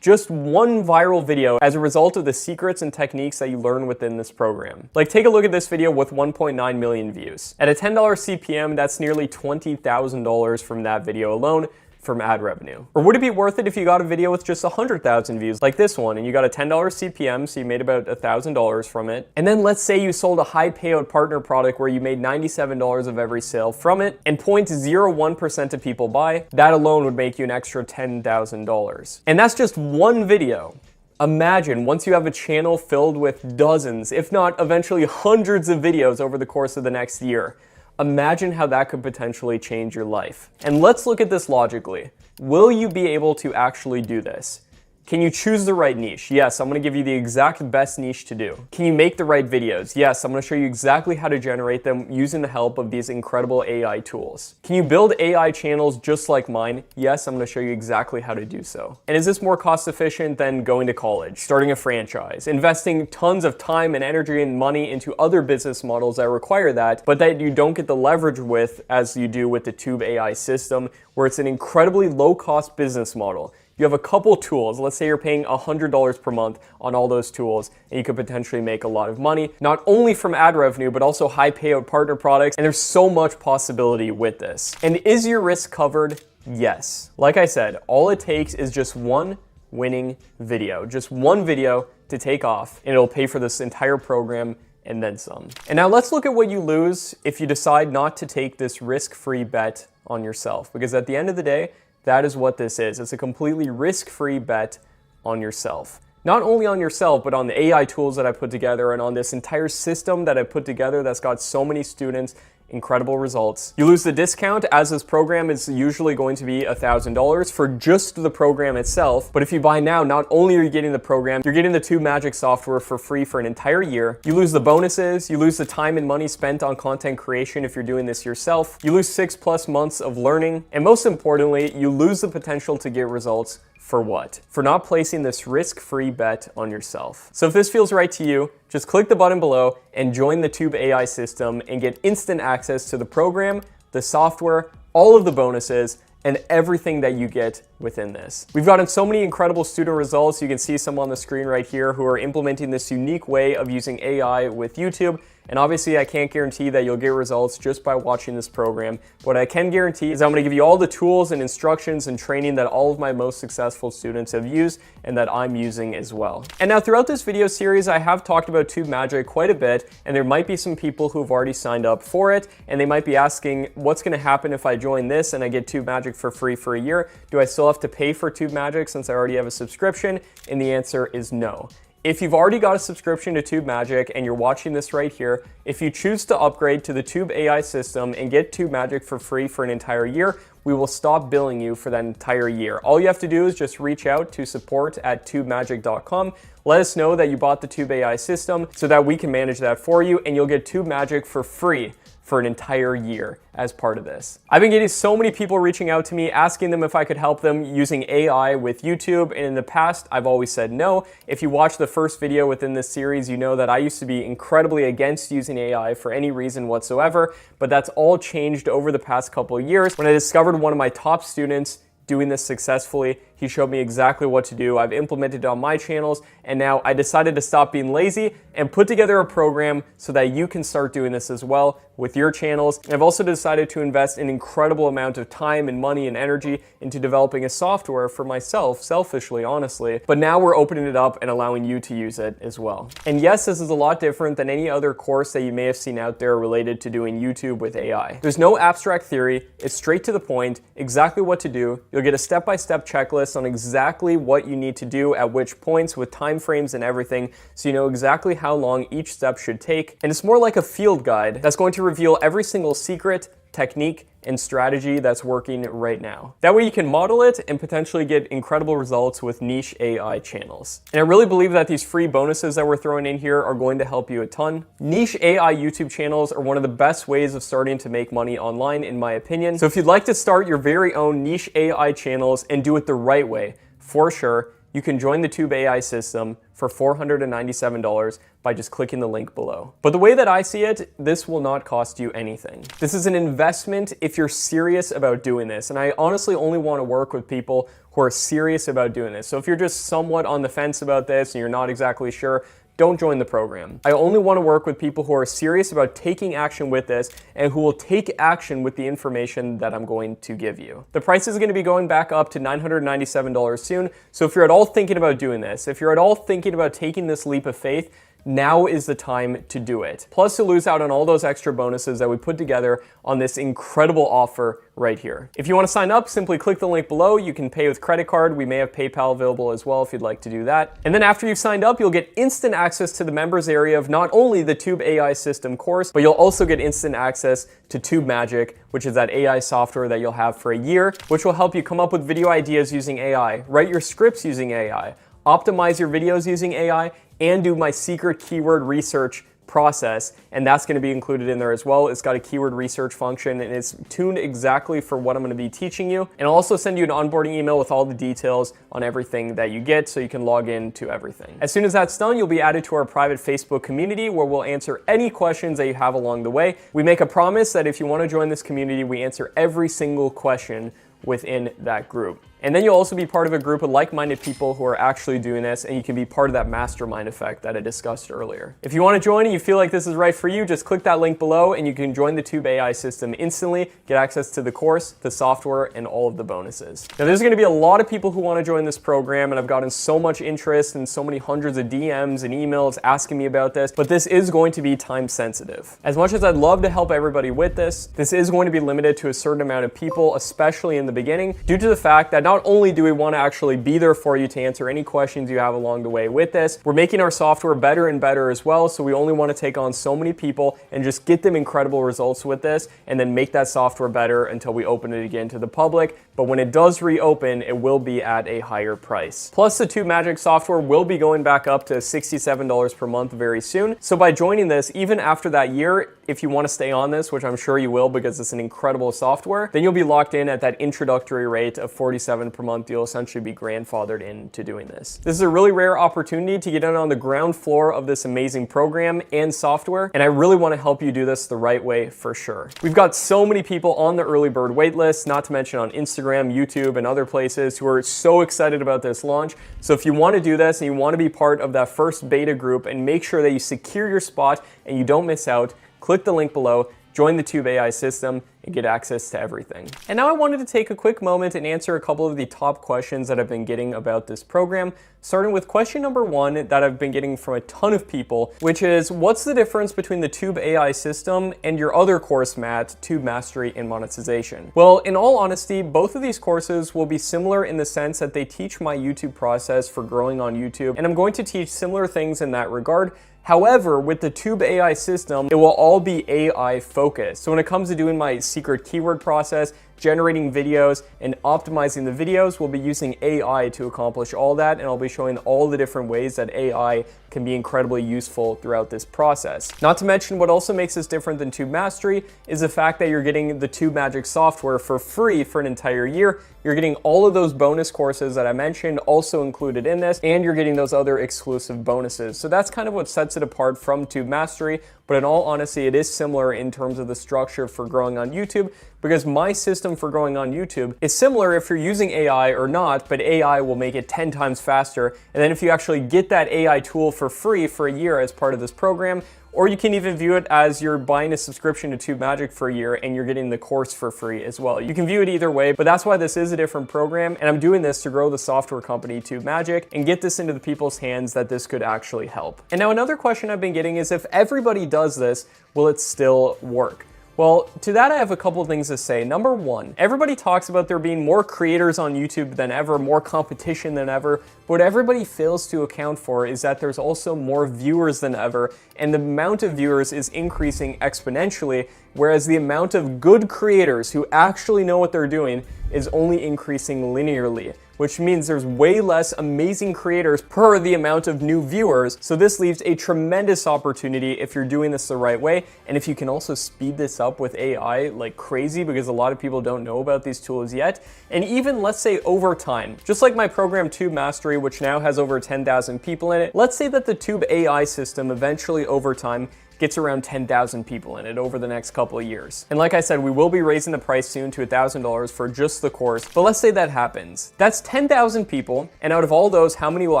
Just one viral video as a result of the secrets and techniques that you learn within this program. Like, take a look at this video with 1.9 million views. At a $10 CPM, that's nearly $20,000 from that video alone from ad revenue. Or would it be worth it if you got a video with just 100,000 views like this one and you got a $10 CPM, so you made about $1,000 from it, and then let's say you sold a high payout partner product where you made $97 of every sale from it and 0.01% of people buy, that alone would make you an extra $10,000. And that's just one video. Imagine once you have a channel filled with dozens, if not eventually hundreds of videos over the course of the next year. Imagine how that could potentially change your life. And let's look at this logically. Will you be able to actually do this? Can you choose the right niche? Yes, I'm gonna give you the exact best niche to do. Can you make the right videos? Yes, I'm gonna show you exactly how to generate them using the help of these incredible AI tools. Can you build AI channels just like mine? Yes, I'm gonna show you exactly how to do so. And is this more cost efficient than going to college, starting a franchise, investing tons of time and energy and money into other business models that require that, but that you don't get the leverage with as you do with the Tube AI system, where it's an incredibly low-cost business model. You have a couple tools. Let's say you're paying $100 per month on all those tools, and you could potentially make a lot of money, not only from ad revenue, but also high payout partner products. And there's so much possibility with this. And is your risk covered? Yes. Like I said, all it takes is just one winning video, just one video to take off, and it'll pay for this entire program and then some. And now let's look at what you lose if you decide not to take this risk-free bet on yourself, because at the end of the day, that is what this is. It's a completely risk-free bet on yourself. Not only on yourself, but on the AI tools that I put together and on this entire system that I put together that's got so many students, incredible results. You lose the discount, as this program is usually going to be $1,000 for just the program itself. But if you buy now, not only are you getting the program, you're getting the Tube Magic software for free for an entire year. You lose the bonuses, you lose the time and money spent on content creation if you're doing this yourself. You lose 6+ months of learning. And most importantly, you lose the potential to get results. For what? For not placing this risk-free bet on yourself. So if this feels right to you, just click the button below and join the Tube AI system and get instant access to the program, the software, all of the bonuses, and everything that you get within this. We've gotten so many incredible student results. You can see some on the screen right here who are implementing this unique way of using AI with YouTube. And obviously I can't guarantee that you'll get results just by watching this program. What I can guarantee is I'm gonna give you all the tools and instructions and training that all of my most successful students have used and that I'm using as well. And now throughout this video series, I have talked about Tube Magic quite a bit, and there might be some people who've already signed up for it, and they might be asking, what's gonna happen if I join this and I get Tube Magic for free for a year? Do I still have to pay for Tube Magic since I already have a subscription? And the answer is no. If you've already got a subscription to Tube Magic and you're watching this right here, if you choose to upgrade to the Tube AI system and get Tube Magic for free for an entire year, we will stop billing you for that entire year. All you have to do is just reach out to support@tubemagic.com. Let us know that you bought the Tube AI system so that we can manage that for you, and you'll get Tube Magic for free for an entire year as part of this. I've been getting so many people reaching out to me, asking them if I could help them using AI with YouTube, and in the past, I've always said no. If you watch the first video within this series, you know that I used to be incredibly against using AI for any reason whatsoever, but that's all changed over the past couple of years when I discovered one of my top students doing this successfully. He showed me exactly what to do. I've implemented it on my channels, and now I decided to stop being lazy and put together a program so that you can start doing this as well with your channels. And I've also decided to invest an incredible amount of time and money and energy into developing a software for myself, selfishly, honestly. But now we're opening it up and allowing you to use it as well. And yes, this is a lot different than any other course that you may have seen out there related to doing YouTube with AI. There's no abstract theory. It's straight to the point, exactly what to do. You'll get a step-by-step checklist on exactly what you need to do at which points with time frames and everything, so you know exactly how long each step should take. And it's more like a field guide that's going to reveal every single secret, technique, and strategy that's working right now. That way you can model it and potentially get incredible results with niche AI channels. And I really believe that these free bonuses that we're throwing in here are going to help you a ton. Niche AI YouTube channels are one of the best ways of starting to make money online, in my opinion. So if you'd like to start your very own niche AI channels and do it the right way, for sure, you can join the Tube AI system for $497 by just clicking the link below. But the way that I see it, this will not cost you anything. This is an investment if you're serious about doing this. And I honestly only want to work with people who are serious about doing this. So if you're just somewhat on the fence about this and you're not exactly sure, don't join the program. I only want to work with people who are serious about taking action with this and who will take action with the information that I'm going to give you. The price is going to be going back up to $997 soon. So if you're at all thinking about doing this, if you're at all thinking about taking this leap of faith, now is the time to do it. Plus, you'll lose out on all those extra bonuses that we put together on this incredible offer right here. If you want to sign up, simply click the link below. You can pay with credit card. We may have PayPal available as well if you'd like to do that. And then after you've signed up, you'll get instant access to the members area of not only the Tube AI system course, but you'll also get instant access to Tube Magic, which is that AI software that you'll have for a year, which will help you come up with video ideas using AI, write your scripts using AI, optimize your videos using AI, and do my secret keyword research process, and that's going to be included in there as well. It's got a keyword research function and it's tuned exactly for what I'm going to be teaching you. And I'll also send you an onboarding email with all the details on everything that you get so you can log in to everything. As soon as that's done, you'll be added to our private Facebook community where we'll answer any questions that you have along the way. We make a promise that if you want to join this community, we answer every single question within that group. And then you'll also be part of a group of like-minded people who are actually doing this, and you can be part of that mastermind effect that I discussed earlier. If you want to join and you feel like this is right for you, just click that link below and you can join the Tube AI system instantly, get access to the course, the software, and all of the bonuses. Now, there's going to be a lot of people who want to join this program, and I've gotten so much interest and so many hundreds of DMs and emails asking me about this, but this is going to be time sensitive. As much as I'd love to help everybody with this is going to be limited to a certain amount of people, especially in the beginning, due to the fact that not only do we want to actually be there for you to answer any questions you have along the way with this, we're making our software better and better as well, so we only want to take on so many people and just get them incredible results with this, and then make that software better until we open it again to the public. But when it does reopen, it will be at a higher price. Plus, the Tube Magic software will be going back up to $67 per month very soon. So by joining this, even after that year, if you want to stay on this, which I'm sure you will because it's an incredible software, then you'll be locked in at that introductory rate of $47 per month. You'll essentially be grandfathered into doing this. This is a really rare opportunity to get in on the ground floor of this amazing program and software, and I really want to help you do this the right way for sure. We've got so many people on the early bird waitlist, not to mention on Instagram, YouTube, and other places who are so excited about this launch. So if you want to do this and you want to be part of that first beta group and make sure that you secure your spot and you don't miss out, click the link below, join the Tube AI system, and get access to everything. And now I wanted to take a quick moment and answer a couple of the top questions that I've been getting about this program, starting with question number one that I've been getting from a ton of people, which is, what's the difference between the Tube AI system and your other course, Matt, Tube Mastery and Monetization? Well, in all honesty, both of these courses will be similar in the sense that they teach my YouTube process for growing on YouTube, and I'm going to teach similar things in that regard. However, with the Tube AI system, it will all be AI focused. So when it comes to doing my secret keyword process, generating videos, and optimizing the videos, we'll be using AI to accomplish all that, and I'll be showing all the different ways that AI can be incredibly useful throughout this process. Not to mention, what also makes this different than Tube Mastery is the fact that you're getting the Tube Magic software for free for an entire year. You're getting all of those bonus courses that I mentioned also included in this, and you're getting those other exclusive bonuses. So that's kind of what sets it apart from Tube Mastery, but in all honesty, it is similar in terms of the structure for growing on YouTube, because my system for growing on YouTube is similar if you're using AI or not, but AI will make it 10 times faster. And then if you actually get that AI tool for free for a year as part of this program, or you can even view it as you're buying a subscription to Tube Magic for a year and you're getting the course for free as well. You can view it either way, but that's why this is a different program, and I'm doing this to grow the software company Tube Magic and get this into the people's hands that this could actually help. And now another question I've been getting is, if everybody does this, will it still work? Well, to that I have a couple things to say. Number one, everybody talks about there being more creators on YouTube than ever, more competition than ever, but what everybody fails to account for is that there's also more viewers than ever, and the amount of viewers is increasing exponentially, whereas the amount of good creators who actually know what they're doing is only increasing linearly, which means there's way less amazing creators per the amount of new viewers. So this leaves a tremendous opportunity if you're doing this the right way. And if you can also speed this up with AI like crazy, because a lot of people don't know about these tools yet. And even, let's say, over time, just like my program Tube Mastery, which now has over 10,000 people in it, let's say that the Tube AI system eventually over time gets around 10,000 people in it over the next couple of years. And like I said, we will be raising the price soon to $1,000 for just the course, but let's say that happens. That's 10,000 people, and out of all those, how many will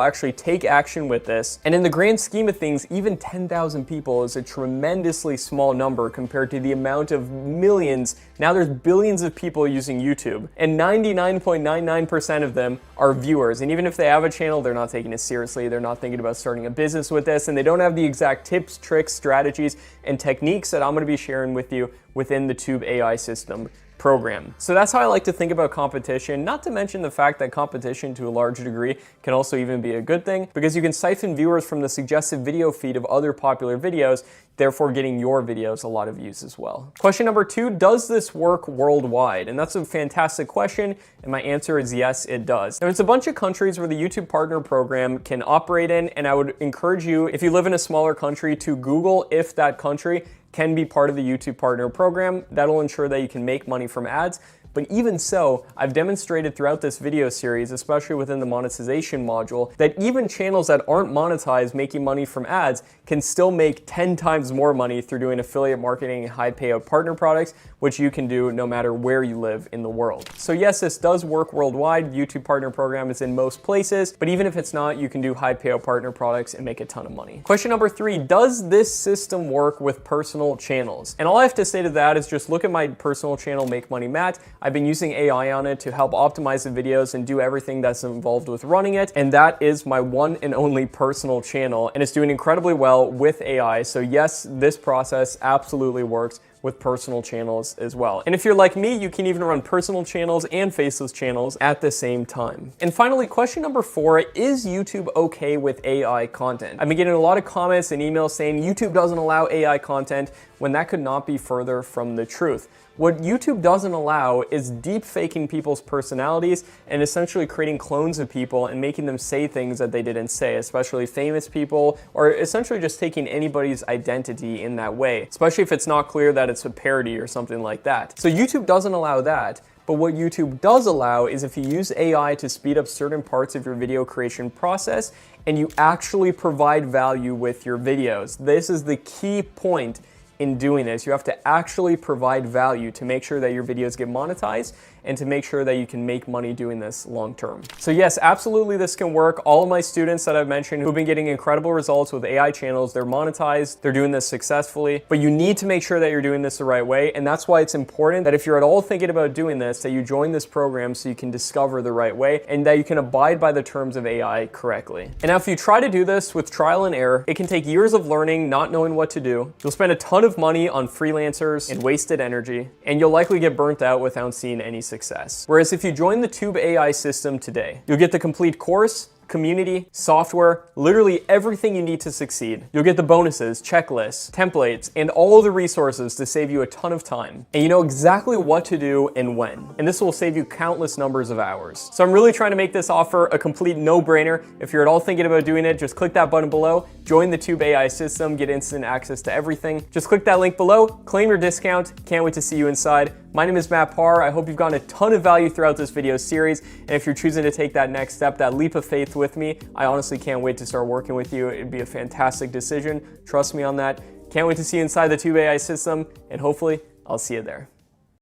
actually take action with this? And in the grand scheme of things, even 10,000 people is a tremendously small number compared to the amount of millions. Now there's billions of people using YouTube, and 99.99% of them are viewers. And even if they have a channel, they're not taking it seriously. They're not thinking about starting a business with this, and they don't have the exact tips, tricks, strategies, and techniques that I'm going to be sharing with you within the Tube AI system program. So that's how I like to think about competition, not to mention the fact that competition to a large degree can also even be a good thing, because you can siphon viewers from the suggested video feed of other popular videos, therefore getting your videos a lot of views as well. Question number 2, does this work worldwide? And that's a fantastic question, and my answer is yes, it does. Now, there's a bunch of countries where the YouTube Partner Program can operate in, and I would encourage you, if you live in a smaller country, to Google if that country can be part of the YouTube Partner Program. That'll ensure that you can make money from ads. But even so, I've demonstrated throughout this video series, especially within the monetization module, that even channels that aren't monetized making money from ads can still make 10 times more money through doing affiliate marketing and high payout partner products, which you can do no matter where you live in the world. So yes, this does work worldwide. The YouTube Partner Program is in most places, but even if it's not, you can do high payout partner products and make a ton of money. Question number 3, does this system work with personal channels? And all I have to say to that is just look at my personal channel, Make Money Matt. I've been using AI on it to help optimize the videos and do everything that's involved with running it. And that is my one and only personal channel, and it's doing incredibly well with AI. So yes, this process absolutely works with personal channels as well. And if you're like me, you can even run personal channels and Faceless channels at the same time. And finally, question number 4, is YouTube okay with AI content? I've been getting a lot of comments and emails saying YouTube doesn't allow AI content, when that could not be further from the truth. What YouTube doesn't allow is deep faking people's personalities and essentially creating clones of people and making them say things that they didn't say, especially famous people, or essentially just taking anybody's identity in that way, especially if it's not clear that it's a parody or something like that. So YouTube doesn't allow that. But what YouTube does allow is if you use AI to speed up certain parts of your video creation process and you actually provide value with your videos. This is the key point in doing this. You have to actually provide value to make sure that your videos get monetized and to make sure that you can make money doing this long term. So yes, absolutely this can work. All of my students that I've mentioned who've been getting incredible results with AI channels, they're monetized, they're doing this successfully, but you need to make sure that you're doing this the right way. And that's why it's important that if you're at all thinking about doing this, that you join this program so you can discover the right way and that you can abide by the terms of AI correctly. And now if you try to do this with trial and error, it can take years of learning, not knowing what to do. You'll spend a ton of money on freelancers and wasted energy, and you'll likely get burnt out without seeing any success. Whereas if you join the Tube AI system today, you'll get the complete course, community, software, literally everything you need to succeed. You'll get the bonuses, checklists, templates, and all the resources to save you a ton of time. And you know exactly what to do and when. And this will save you countless numbers of hours. So I'm really trying to make this offer a complete no-brainer. If you're at all thinking about doing it, just click that button below, join the Tube AI system, get instant access to everything. Just click that link below, claim your discount. Can't wait to see you inside. My name is Matt Parr. I hope you've gotten a ton of value throughout this video series. And if you're choosing to take that next step, that leap of faith with me, I honestly can't wait to start working with you. It'd be a fantastic decision. Trust me on that. Can't wait to see you inside the Tube AI system, and hopefully I'll see you there.